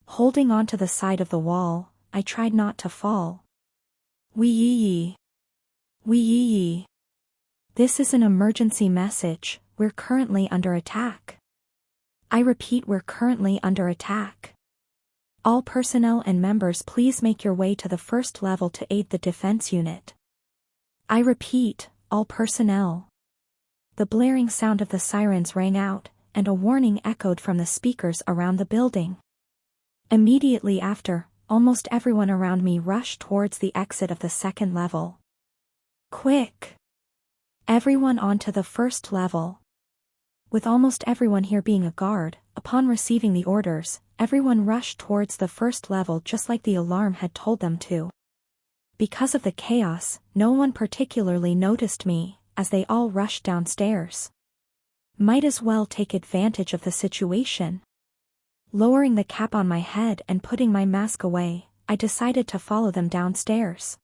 Holding onto the side of the wall, I tried not to fall. Wee-yee. Wee-yee. This is an emergency message, we're currently under attack. I repeat, we're currently under attack. All personnel and members, please make your way to the first level to aid the defense unit. I repeat, all personnel. The blaring sound of the sirens rang out, and a warning echoed from the speakers around the building. Immediately after, almost everyone around me rushed towards the exit of the second level. Quick! Everyone onto the first level. With almost everyone here being a guard, upon receiving the orders, everyone rushed towards the first level just like the alarm had told them to. Because of the chaos, no one particularly noticed me, as they all rushed downstairs. Might as well take advantage of the situation. Lowering the cap on my head and putting my mask away, I decided to follow them downstairs.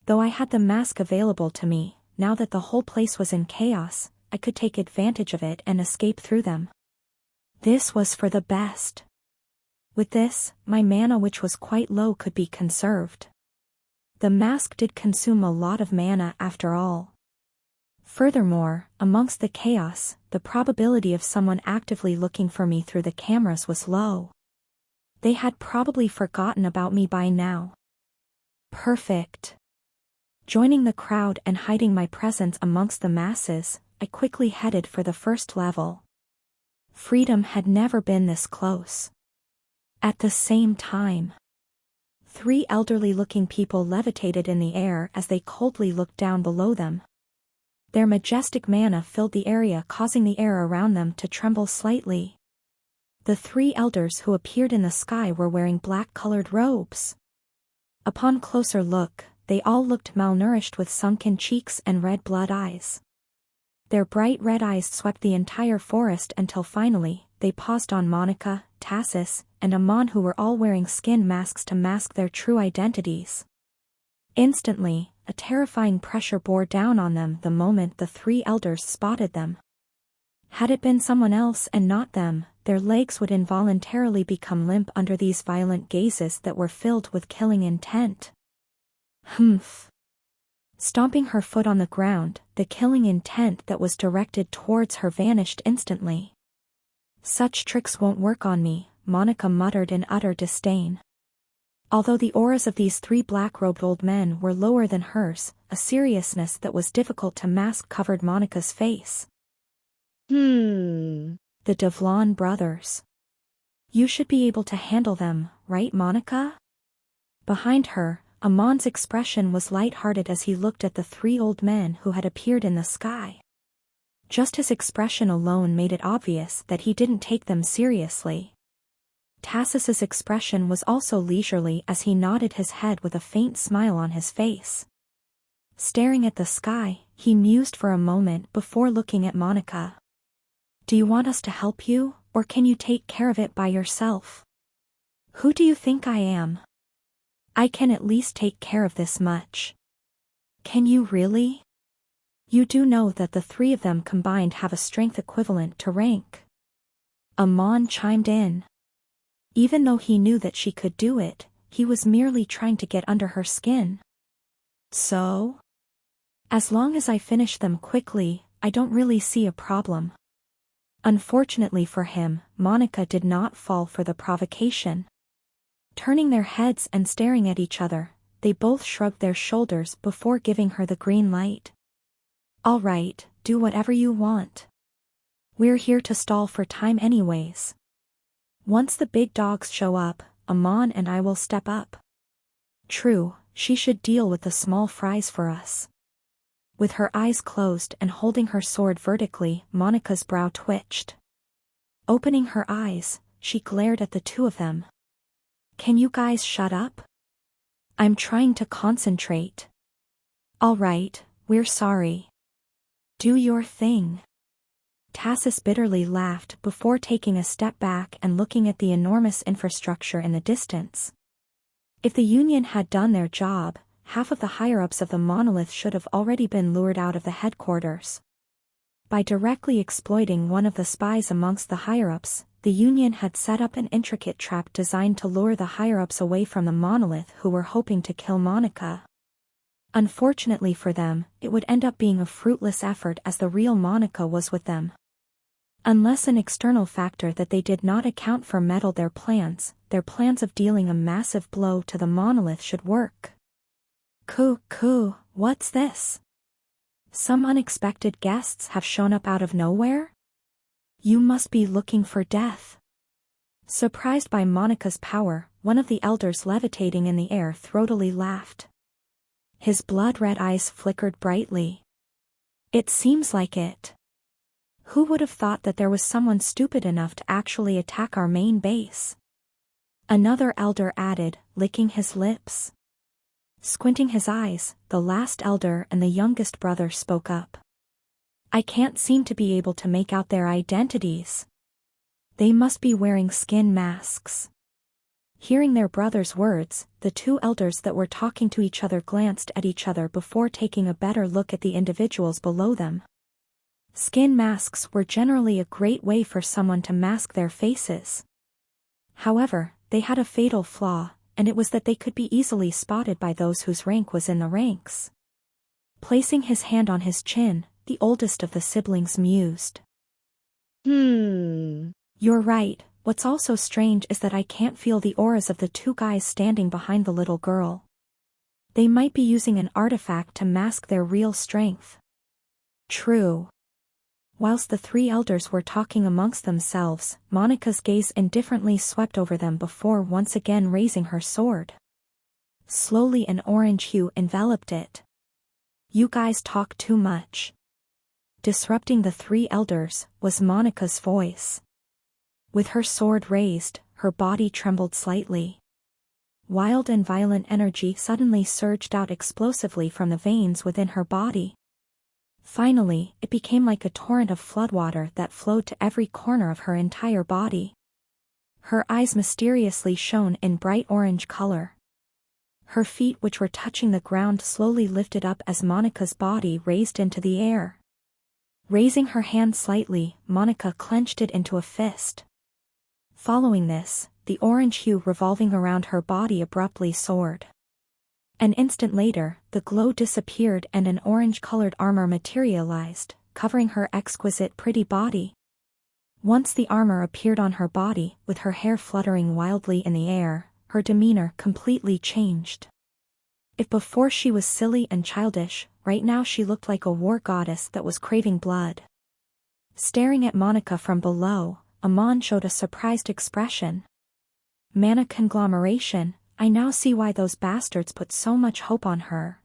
Though I had the mask available to me, now that the whole place was in chaos, I could take advantage of it and escape through them. This was for the best. With this, my mana, which was quite low, could be conserved. The mask did consume a lot of mana after all. Furthermore, amongst the chaos, the probability of someone actively looking for me through the cameras was low. They had probably forgotten about me by now. Perfect. Joining the crowd and hiding my presence amongst the masses, I quickly headed for the first level. Freedom had never been this close. At the same time, 3 elderly-looking people levitated in the air as they coldly looked down below them. Their majestic mana filled the area, causing the air around them to tremble slightly. The 3 elders who appeared in the sky were wearing black-colored robes. Upon closer look, they all looked malnourished with sunken cheeks and red blood eyes. Their bright red eyes swept the entire forest until finally, they paused on Monica, Tassus, and Amon, who were all wearing skin masks to mask their true identities. Instantly, a terrifying pressure bore down on them the moment the 3 elders spotted them. Had it been someone else and not them, their legs would involuntarily become limp under these violent gazes that were filled with killing intent. Humph. Stomping her foot on the ground, the killing intent that was directed towards her vanished instantly. Such tricks won't work on me, Monica muttered in utter disdain. Although the auras of these 3 black-robed old men were lower than hers, a seriousness that was difficult to mask covered Monica's face. The Devlon brothers. You should be able to handle them, right, Monica? Behind her, Amon's expression was light-hearted as he looked at the 3 old men who had appeared in the sky. Just his expression alone made it obvious that he didn't take them seriously. Tassus's expression was also leisurely as he nodded his head with a faint smile on his face. Staring at the sky, he mused for a moment before looking at Monica. Do you want us to help you, or can you take care of it by yourself? Who do you think I am? I can at least take care of this much. Can you really? You do know that the 3 of them combined have a strength equivalent to rank. Amon chimed in. Even though he knew that she could do it, he was merely trying to get under her skin. So? As long as I finish them quickly, I don't really see a problem. Unfortunately for him, Monica did not fall for the provocation. Turning their heads and staring at each other, they both shrugged their shoulders before giving her the green light. All right, do whatever you want. We're here to stall for time anyways. Once the big dogs show up, Amon and I will step up. True, she should deal with the small fries for us. With her eyes closed and holding her sword vertically, Monica's brow twitched. Opening her eyes, she glared at the 2 of them. Can you guys shut up? I'm trying to concentrate. All right, we're sorry. Do your thing. Tassus bitterly laughed before taking a step back and looking at the enormous infrastructure in the distance. If the Union had done their job, half of the higher-ups of the monolith should have already been lured out of the headquarters. By directly exploiting one of the spies amongst the higher-ups, the Union had set up an intricate trap designed to lure the higher-ups away from the monolith who were hoping to kill Monica. Unfortunately for them, it would end up being a fruitless effort as the real Monica was with them. Unless an external factor that they did not account for meddled their plans of dealing a massive blow to the monolith should work. What's this? Some unexpected guests have shown up out of nowhere? You must be looking for death. Surprised by Monica's power, one of the elders levitating in the air throatily laughed. His blood-red eyes flickered brightly. It seems like it. Who would have thought that there was someone stupid enough to actually attack our main base? Another elder added, licking his lips. Squinting his eyes, the last elder and the youngest brother spoke up. I can't seem to be able to make out their identities. They must be wearing skin masks. Hearing their brother's words, the two elders that were talking to each other glanced at each other before taking a better look at the individuals below them. Skin masks were generally a great way for someone to mask their faces. However, they had a fatal flaw, and it was that they could be easily spotted by those whose rank was in the ranks. Placing his hand on his chin, the oldest of the siblings mused. You're right, what's also strange is that I can't feel the auras of the two guys standing behind the little girl. They might be using an artifact to mask their real strength. True. Whilst the three elders were talking amongst themselves, Monica's gaze indifferently swept over them before once again raising her sword. Slowly an orange hue enveloped it. You guys talk too much. Disrupting the three elders was Monica's voice. With her sword raised, her body trembled slightly. Wild and violent energy suddenly surged out explosively from the veins within her body. Finally, it became like a torrent of floodwater that flowed to every corner of her entire body. Her eyes mysteriously shone in bright orange color. Her feet, which were touching the ground, slowly lifted up as Monica's body raised into the air. Raising her hand slightly, Monica clenched it into a fist. Following this, the orange hue revolving around her body abruptly soared. An instant later, the glow disappeared and an orange-colored armor materialized, covering her exquisite pretty body. Once the armor appeared on her body, with her hair fluttering wildly in the air, her demeanor completely changed. If before she was silly and childish, right now she looked like a war goddess that was craving blood. Staring at Monica from below, Amon showed a surprised expression. Mana conglomeration, I now see why those bastards put so much hope on her.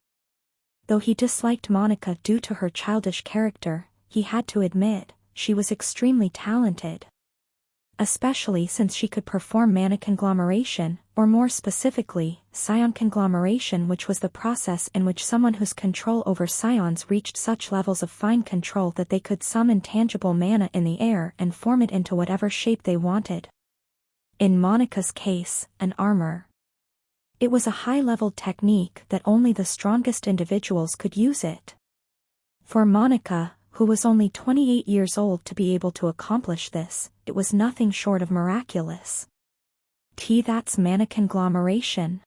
Though he disliked Monica due to her childish character, he had to admit, she was extremely talented. Especially since she could perform mana conglomeration, or more specifically, scion conglomeration, which was the process in which someone whose control over scions reached such levels of fine control that they could summon tangible mana in the air and form it into whatever shape they wanted. In Monica's case, an armor. It was a high-level technique that only the strongest individuals could use it. For Monica, who was only 28 years old to be able to accomplish this, it was nothing short of miraculous. That's mana conglomeration.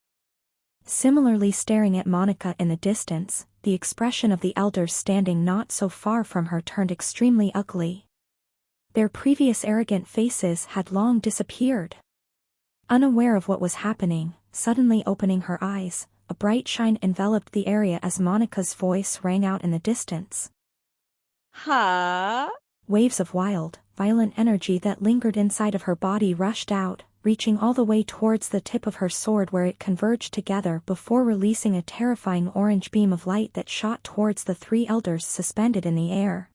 Similarly, staring at Monica in the distance, the expression of the elders standing not so far from her turned extremely ugly. Their previous arrogant faces had long disappeared. Unaware of what was happening, suddenly opening her eyes, a bright shine enveloped the area as Monica's voice rang out in the distance. Huh? Waves of wild, violent energy that lingered inside of her body rushed out, reaching all the way towards the tip of her sword where it converged together before releasing a terrifying orange beam of light that shot towards the three elders suspended in the air.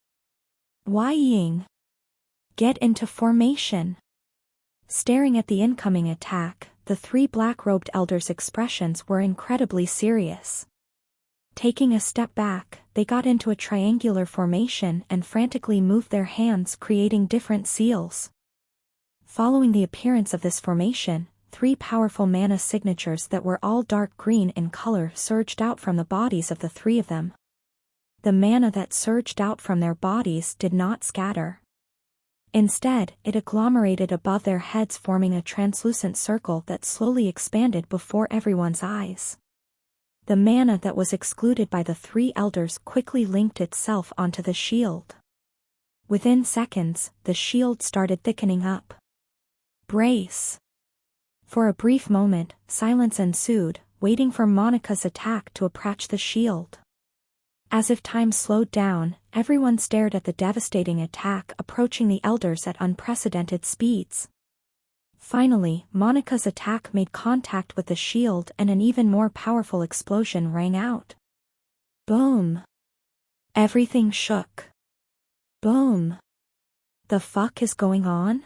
Wai Ying! Get into formation! Staring at the incoming attack, the three black-robed elders' expressions were incredibly serious. Taking a step back, they got into a triangular formation and frantically moved their hands, creating different seals. Following the appearance of this formation, three powerful mana signatures that were all dark green in color surged out from the bodies of the three of them. The mana that surged out from their bodies did not scatter. Instead, it agglomerated above their heads, forming a translucent circle that slowly expanded before everyone's eyes. The mana that was excluded by the three elders quickly linked itself onto the shield. Within seconds, the shield started thickening up. Brace! For a brief moment, silence ensued, waiting for Monica's attack to approach the shield. As if time slowed down, everyone stared at the devastating attack approaching the elders at unprecedented speeds. Finally, Monica's attack made contact with the shield and an even more powerful explosion rang out. Boom! Everything shook. Boom! The fuck is going on?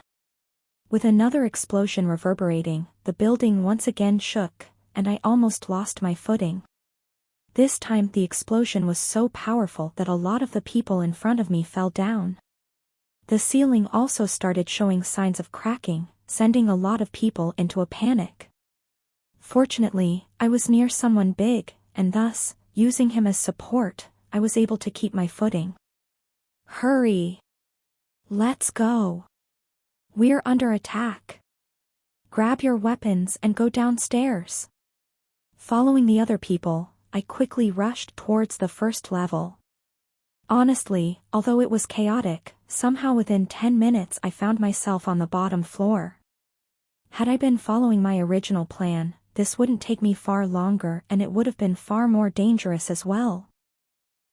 With another explosion reverberating, the building once again shook, and I almost lost my footing. This time the explosion was so powerful that a lot of the people in front of me fell down. The ceiling also started showing signs of cracking, sending a lot of people into a panic. Fortunately, I was near someone big, and thus, using him as support, I was able to keep my footing. Hurry! Let's go! We're under attack. Grab your weapons and go downstairs. Following the other people, I quickly rushed towards the first level. Honestly, although it was chaotic, somehow within 10 minutes I found myself on the bottom floor. Had I been following my original plan, this wouldn't take me far longer and it would have been far more dangerous as well.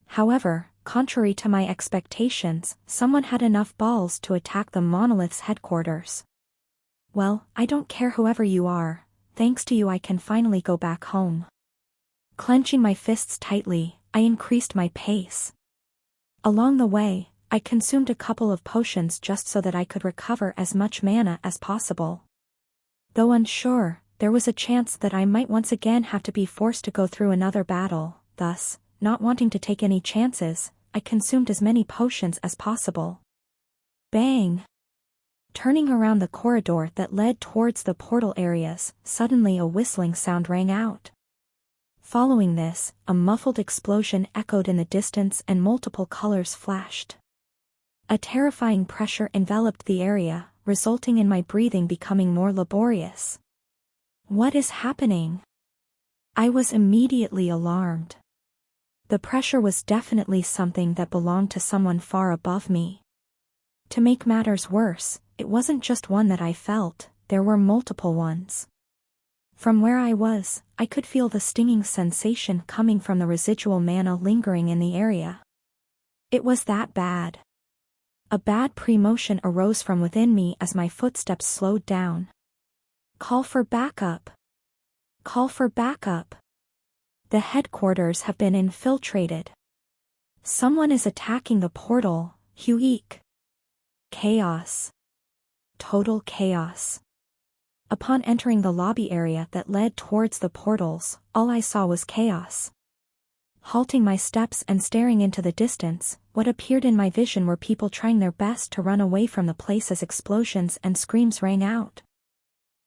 However, contrary to my expectations, someone had enough balls to attack the monolith's headquarters. Well, I don't care whoever you are, thanks to you I can finally go back home. Clenching my fists tightly, I increased my pace. Along the way, I consumed a couple of potions just so that I could recover as much mana as possible. Though unsure, there was a chance that I might once again have to be forced to go through another battle, thus, not wanting to take any chances, I consumed as many potions as possible. Bang! Turning around the corridor that led towards the portal areas, suddenly a whistling sound rang out. Following this, a muffled explosion echoed in the distance and multiple colors flashed. A terrifying pressure enveloped the area, resulting in my breathing becoming more laborious. What is happening? I was immediately alarmed. The pressure was definitely something that belonged to someone far above me. To make matters worse, it wasn't just one that I felt, there were multiple ones. From where I was, I could feel the stinging sensation coming from the residual mana lingering in the area. It was that bad. A bad pre-motion arose from within me as my footsteps slowed down. Call for backup. Call for backup. The headquarters have been infiltrated. Someone is attacking the portal, Hueek. Chaos. Total chaos. Upon entering the lobby area that led towards the portals, all I saw was chaos. Halting my steps and staring into the distance, what appeared in my vision were people trying their best to run away from the place as explosions and screams rang out.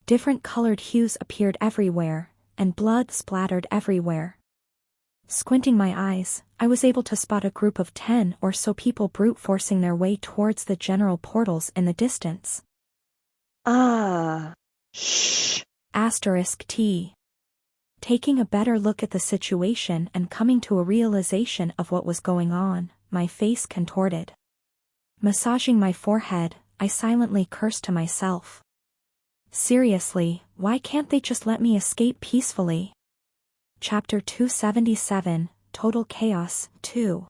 Different colored hues appeared everywhere, and blood splattered everywhere. Squinting my eyes, I was able to spot a group of 10 or so people brute forcing their way towards the general portals in the distance. Shh. *T. Taking a better look at the situation and coming to a realization of what was going on, my face contorted. Massaging my forehead, I silently cursed to myself. Seriously, why can't they just let me escape peacefully? Chapter 277, Total Chaos, 2.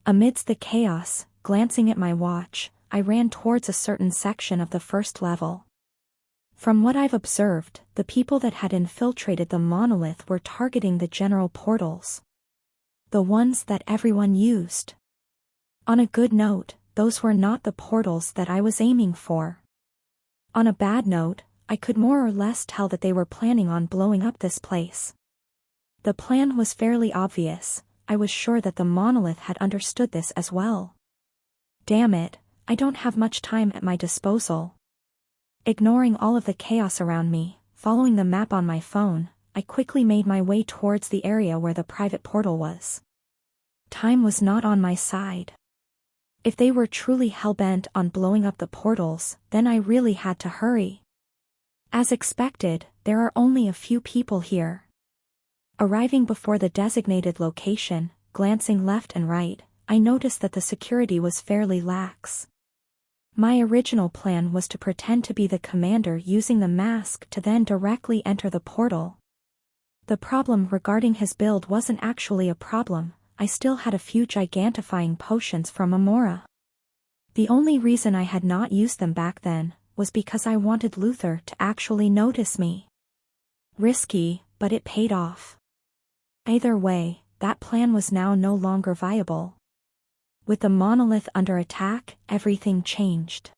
Amidst the chaos, glancing at my watch, I ran towards a certain section of the first level. From what I've observed, the people that had infiltrated the monolith were targeting the general portals. The ones that everyone used. On a good note, those were not the portals that I was aiming for. On a bad note, I could more or less tell that they were planning on blowing up this place. The plan was fairly obvious, I was sure that the monolith had understood this as well. Damn it, I don't have much time at my disposal. Ignoring all of the chaos around me, following the map on my phone, I quickly made my way towards the area where the private portal was. Time was not on my side. If they were truly hell-bent on blowing up the portals, then I really had to hurry. As expected, there are only a few people here. Arriving before the designated location, glancing left and right, I noticed that the security was fairly lax. My original plan was to pretend to be the commander using the mask to then directly enter the portal. The problem regarding his build wasn't actually a problem, I still had a few gigantifying potions from Amora. The only reason I had not used them back then, was because I wanted Luther to actually notice me. Risky, but it paid off. Either way, that plan was now no longer viable. With the monolith under attack, everything changed.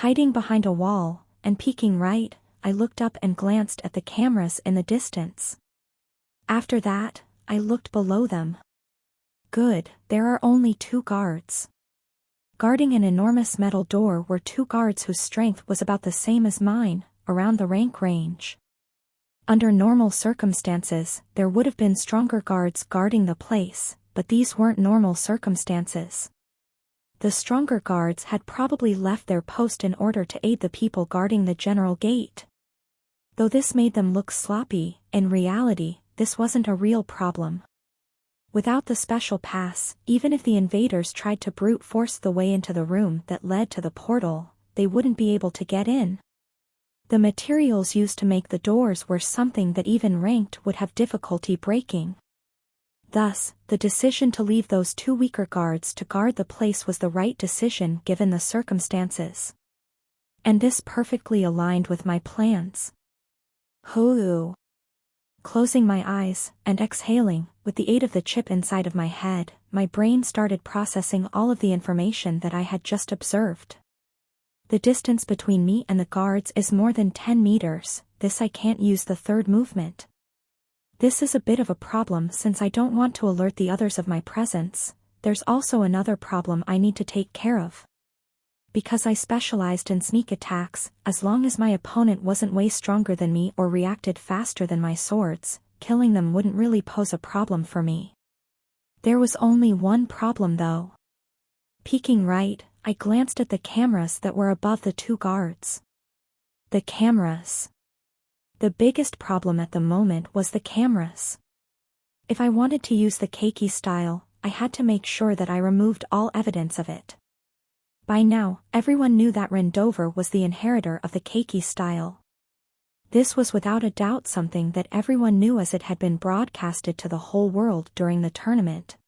Hiding behind a wall, and peeking right, I looked up and glanced at the cameras in the distance. After that, I looked below them. Good, there are only 2 guards. Guarding an enormous metal door were 2 guards whose strength was about the same as mine, around the rank range. Under normal circumstances, there would have been stronger guards guarding the place, but these weren't normal circumstances. The stronger guards had probably left their post in order to aid the people guarding the general gate. Though this made them look sloppy, in reality, this wasn't a real problem. Without the special pass, even if the invaders tried to brute force the way into the room that led to the portal, they wouldn't be able to get in. The materials used to make the doors were something that even ranked would have difficulty breaking. Thus, the decision to leave those two weaker guards to guard the place was the right decision given the circumstances. And this perfectly aligned with my plans. Hoo. Closing my eyes, and exhaling, with the aid of the chip inside of my head, my brain started processing all of the information that I had just observed. The distance between me and the guards is more than 10 meters, this I can't use the third movement. This is a bit of a problem since I don't want to alert the others of my presence. There's also another problem I need to take care of. Because I specialized in sneak attacks, as long as my opponent wasn't way stronger than me or reacted faster than my swords, killing them wouldn't really pose a problem for me. There was only one problem though. Peeking right, I glanced at the cameras that were above the two guards. The cameras. The biggest problem at the moment was the cameras. If I wanted to use the keiki style, I had to make sure that I removed all evidence of it. By now, everyone knew that Rendover was the inheritor of the keiki style. This was without a doubt something that everyone knew as it had been broadcasted to the whole world during the tournament.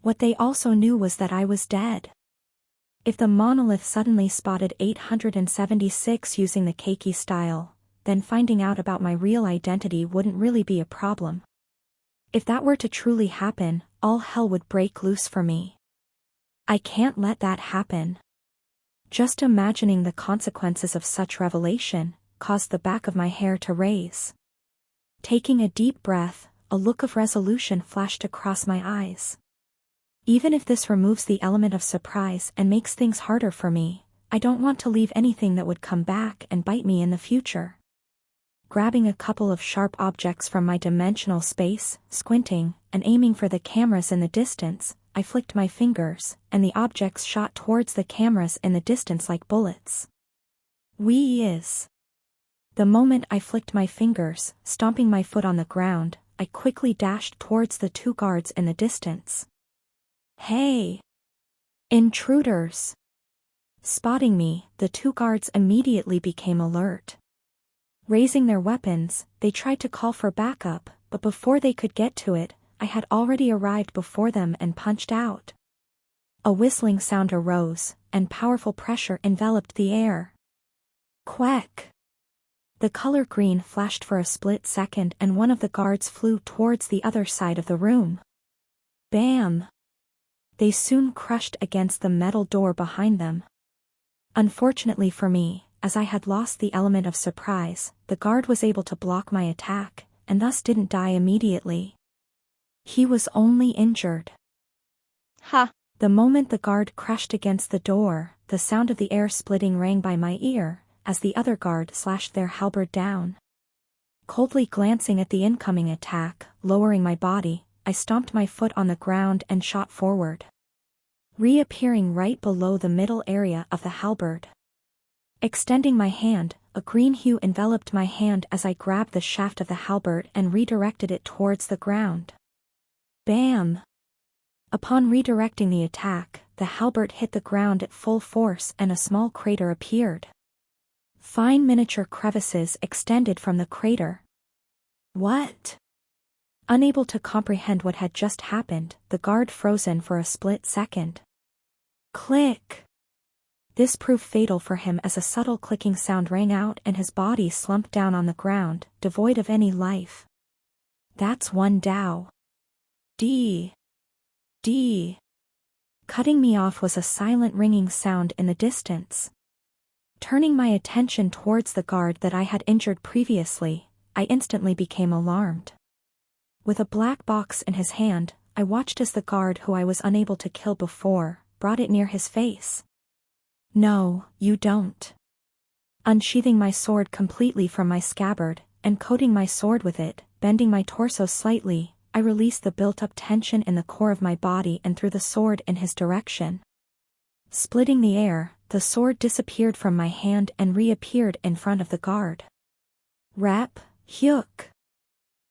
What they also knew was that I was dead. If the monolith suddenly spotted 876 using the keiki style, then finding out about my real identity wouldn't really be a problem. If that were to truly happen, all hell would break loose for me. I can't let that happen. Just imagining the consequences of such revelation caused the back of my hair to raise. Taking a deep breath, a look of resolution flashed across my eyes. Even if this removes the element of surprise and makes things harder for me, I don't want to leave anything that would come back and bite me in the future. Grabbing a couple of sharp objects from my dimensional space, squinting, and aiming for the cameras in the distance, I flicked my fingers, and the objects shot towards the cameras in the distance like bullets. Wheeze. The moment I flicked my fingers, stomping my foot on the ground, I quickly dashed towards the two guards in the distance. Hey! Intruders! Spotting me, the two guards immediately became alert. Raising their weapons, they tried to call for backup, but before they could get to it, I had already arrived before them and punched out. A whistling sound arose, and powerful pressure enveloped the air. Quack! The color green flashed for a split second and one of the guards flew towards the other side of the room. Bam! They soon crushed against the metal door behind them. Unfortunately for me, as I had lost the element of surprise, the guard was able to block my attack, and thus didn't die immediately. He was only injured. Ha! The moment the guard crashed against the door, the sound of the air splitting rang by my ear, as the other guard slashed their halberd down. Coldly glancing at the incoming attack, lowering my body, I stomped my foot on the ground and shot forward. Reappearing right below the middle area of the halberd. Extending my hand, a green hue enveloped my hand as I grabbed the shaft of the halberd and redirected it towards the ground. Bam! Upon redirecting the attack, the halberd hit the ground at full force and a small crater appeared. Fine miniature crevices extended from the crater. What? Unable to comprehend what had just happened, the guard frozen for a split second. Click! This proved fatal for him as a subtle clicking sound rang out and his body slumped down on the ground, devoid of any life. That's one Dao. D. Cutting me off was a silent ringing sound in the distance. Turning my attention towards the guard that I had injured previously, I instantly became alarmed. With a black box in his hand, I watched as the guard who I was unable to kill before, brought it near his face. No, you don't. Unsheathing my sword completely from my scabbard, and coating my sword with it, bending my torso slightly, I released the built-up tension in the core of my body and threw the sword in his direction. Splitting the air, the sword disappeared from my hand and reappeared in front of the guard. Rep, hyuk.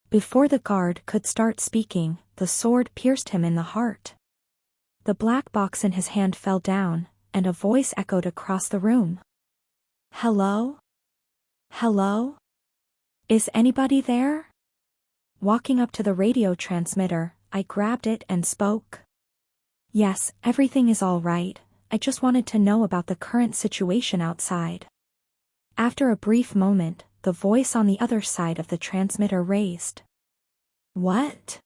Before the guard could start speaking, the sword pierced him in the heart. The black box in his hand fell down, and a voice echoed across the room. Hello? Hello? Is anybody there? Walking up to the radio transmitter, I grabbed it and spoke. Yes, everything is all right. I just wanted to know about the current situation outside. After a brief moment, the voice on the other side of the transmitter raised. What?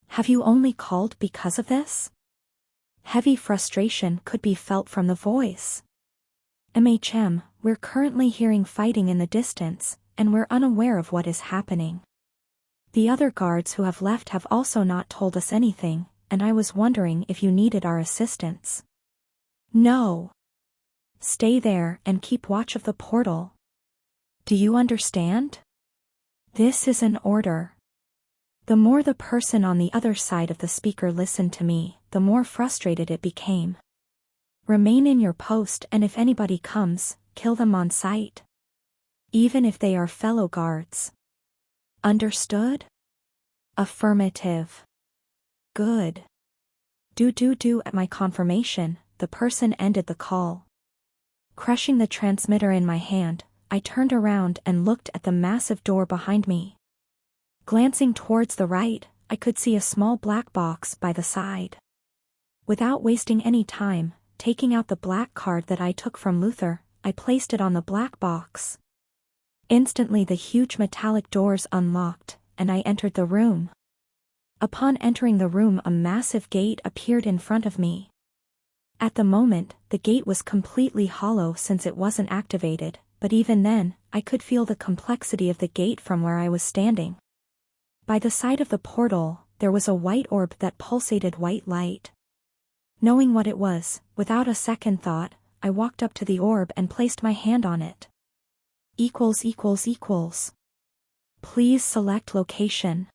Have you only called because of this? Heavy frustration could be felt from the voice. MHM, we're currently hearing fighting in the distance, and we're unaware of what is happening. The other guards who have left have also not told us anything, and I was wondering if you needed our assistance. No. Stay there and keep watch of the portal. Do you understand? This is an order. The more the person on the other side of the speaker listened to me, the more frustrated it became. Remain in your post, and if anybody comes, kill them on sight. Even if they are fellow guards. Understood? Affirmative. Good. Do. At my confirmation, the person ended the call. Crushing the transmitter in my hand, I turned around and looked at the massive door behind me. Glancing towards the right, I could see a small black box by the side. Without wasting any time, taking out the black card that I took from Luther, I placed it on the black box. Instantly the huge metallic doors unlocked, and I entered the room. Upon entering the room, a massive gate appeared in front of me. At the moment, the gate was completely hollow since it wasn't activated, but even then, I could feel the complexity of the gate from where I was standing. By the side of the portal, there was a white orb that pulsated white light. Knowing what it was, without a second thought, I walked up to the orb and placed my hand on it. == Please select location.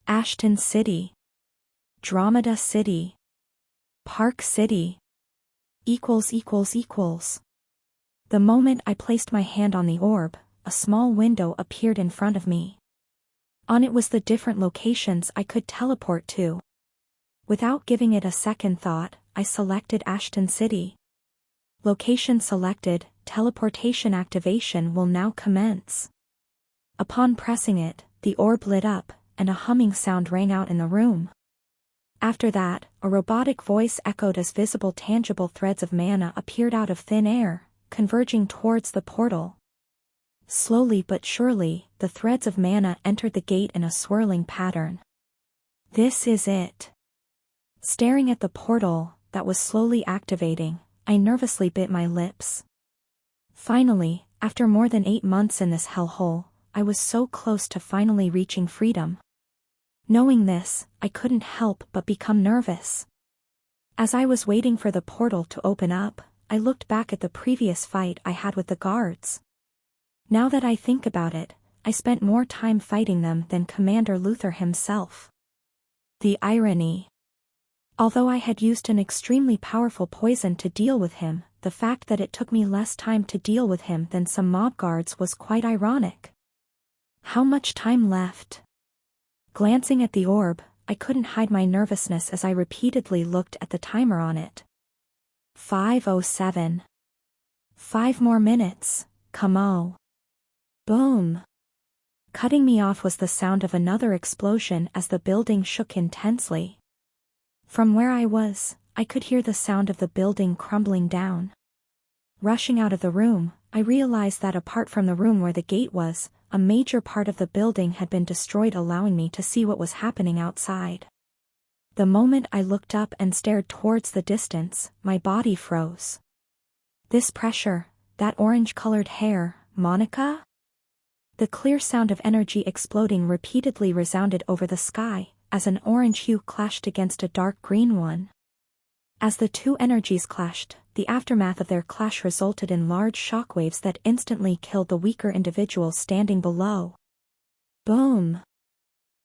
Ashton City. Dramada City. Park City. == The moment I placed my hand on the orb, a small window appeared in front of me. On it was the different locations I could teleport to. Without giving it a second thought, I selected Ashton City. Location selected, teleportation activation will now commence. Upon pressing it, the orb lit up, and a humming sound rang out in the room. After that, a robotic voice echoed as visible tangible threads of mana appeared out of thin air, converging towards the portal. Slowly but surely, the threads of mana entered the gate in a swirling pattern. This is it. Staring at the portal, that was slowly activating, I nervously bit my lips. Finally, after more than 8 months in this hellhole, I was so close to finally reaching freedom. Knowing this, I couldn't help but become nervous. As I was waiting for the portal to open up, I looked back at the previous fight I had with the guards. Now that I think about it, I spent more time fighting them than Commander Luther himself. The irony. Although I had used an extremely powerful poison to deal with him, the fact that it took me less time to deal with him than some mob guards was quite ironic. How much time left? Glancing at the orb, I couldn't hide my nervousness as I repeatedly looked at the timer on it. 5:07. 5 more minutes, come on. Boom. Cutting me off was the sound of another explosion as the building shook intensely. From where I was, I could hear the sound of the building crumbling down. Rushing out of the room, I realized that apart from the room where the gate was, a major part of the building had been destroyed, allowing me to see what was happening outside. The moment I looked up and stared towards the distance, my body froze. This pressure, that orange-colored hair, Monica? The clear sound of energy exploding repeatedly resounded over the sky, as an orange hue clashed against a dark green one. As the two energies clashed, the aftermath of their clash resulted in large shockwaves that instantly killed the weaker individuals standing below. Boom!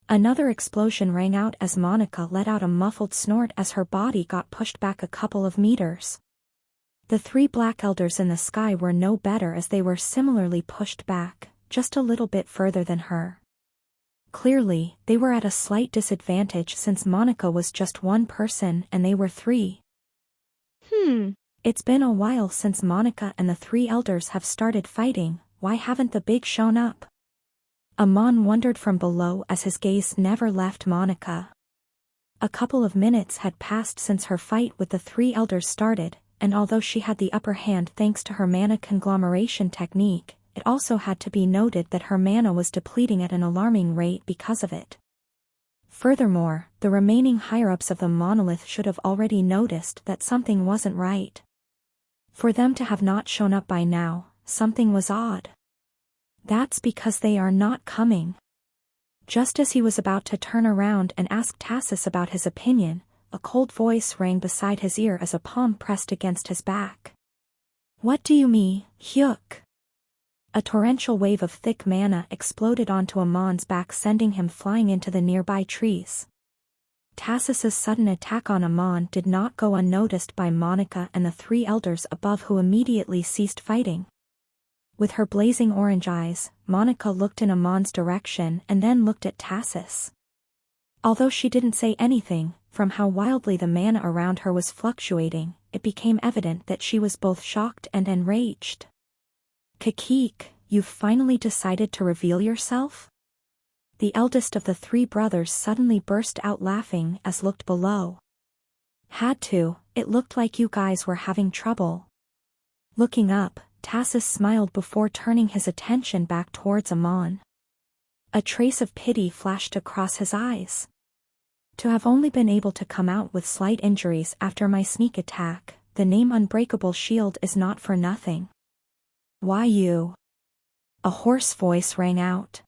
Another explosion rang out as Monica let out a muffled snort as her body got pushed back a couple of meters. The three black elders in the sky were no better as they were similarly pushed back, just a little bit further than her. Clearly, they were at a slight disadvantage since Monica was just one person and they were three. It's been a while since Monica and the three elders have started fighting. Why haven't the big shown up? Amon wondered from below as his gaze never left Monica. A couple of minutes had passed since her fight with the three elders started, and although she had the upper hand thanks to her mana conglomeration technique, it also had to be noted that her mana was depleting at an alarming rate because of it. Furthermore, the remaining higher-ups of the monolith should have already noticed that something wasn't right. For them to have not shown up by now, something was odd. That's because they are not coming. Just as he was about to turn around and ask Tassus about his opinion, a cold voice rang beside his ear as a palm pressed against his back. What do you mean, Hyuk? A torrential wave of thick mana exploded onto Amon's back, sending him flying into the nearby trees. Tassus's sudden attack on Amon did not go unnoticed by Monica and the three elders above, who immediately ceased fighting. With her blazing orange eyes, Monica looked in Amon's direction and then looked at Tassus. Although she didn't say anything, from how wildly the mana around her was fluctuating, it became evident that she was both shocked and enraged. Kakik, you've finally decided to reveal yourself? The eldest of the three brothers suddenly burst out laughing as looked below. Had to, it looked like you guys were having trouble. Looking up, Tassus smiled before turning his attention back towards Amon. A trace of pity flashed across his eyes. To have only been able to come out with slight injuries after my sneak attack, the name Unbreakable Shield is not for nothing. Why you? A hoarse voice rang out.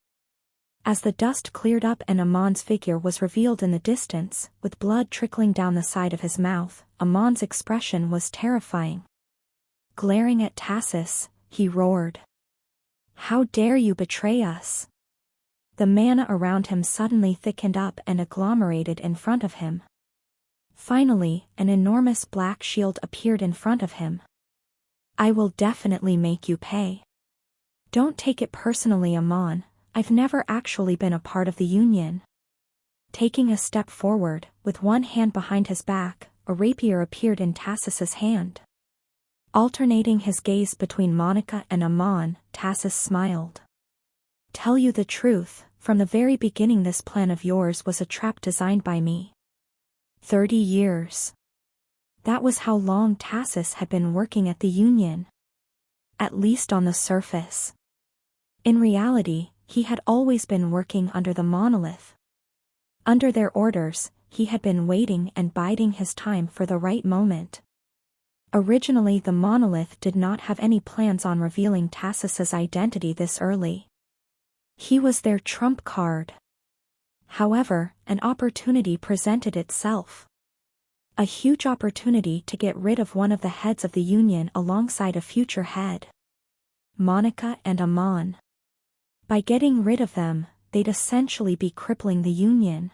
As the dust cleared up and Amon's figure was revealed in the distance, with blood trickling down the side of his mouth, Amon's expression was terrifying. Glaring at Tassus, he roared. How dare you betray us? The mana around him suddenly thickened up and agglomerated in front of him. Finally, an enormous black shield appeared in front of him. I will definitely make you pay. Don't take it personally, Amon, I've never actually been a part of the Union. Taking a step forward, with one hand behind his back, a rapier appeared in Tassus's hand. Alternating his gaze between Monica and Amon, Tassus smiled. Tell you the truth, from the very beginning this plan of yours was a trap designed by me. 30 years. That was how long Tassus had been working at the Union. At least on the surface. In reality, he had always been working under the monolith. Under their orders, he had been waiting and biding his time for the right moment. Originally, the monolith did not have any plans on revealing Tassus's identity this early. He was their trump card. However, an opportunity presented itself. A huge opportunity to get rid of one of the heads of the Union alongside a future head. Monica and Amon. By getting rid of them, they'd essentially be crippling the Union.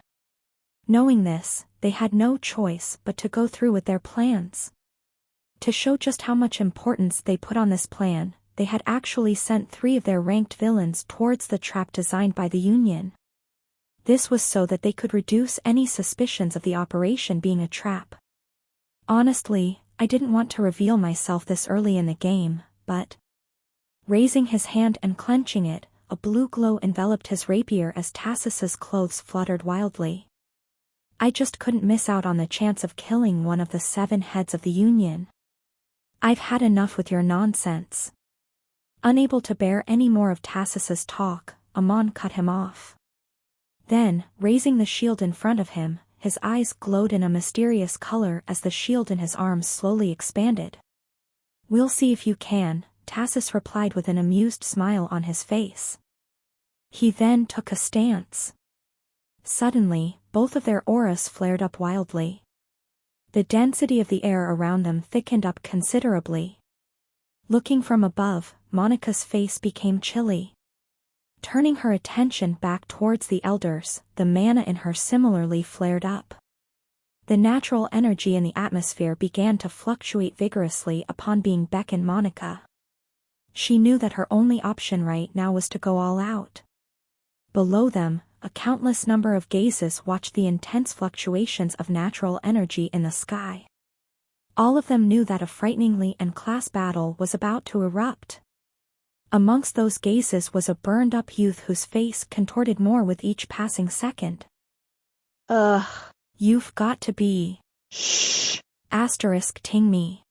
Knowing this, they had no choice but to go through with their plans. To show just how much importance they put on this plan, they had actually sent 3 of their ranked villains towards the trap designed by the Union. This was so that they could reduce any suspicions of the operation being a trap. Honestly, I didn't want to reveal myself this early in the game, but... Raising his hand and clenching it, a blue glow enveloped his rapier as Tassus's clothes fluttered wildly. I just couldn't miss out on the chance of killing one of the 7 heads of the Union. I've had enough with your nonsense. Unable to bear any more of Tassus's talk, Amon cut him off. Then, raising the shield in front of him, his eyes glowed in a mysterious color as the shield in his arms slowly expanded. We'll see if you can, Tassus replied with an amused smile on his face. He then took a stance. Suddenly, both of their auras flared up wildly. The density of the air around them thickened up considerably. Looking from above, Monica's face became chilly. Turning her attention back towards the elders, the mana in her similarly flared up. The natural energy in the atmosphere began to fluctuate vigorously upon being beckoned Monica. She knew that her only option right now was to go all out. Below them, a countless number of gazes watched the intense fluctuations of natural energy in the sky. All of them knew that a frighteningly and class battle was about to erupt. Amongst those gazes was a burned-up youth whose face contorted more with each passing second. Ugh. You've got to be. Shh. Asterisk ting me.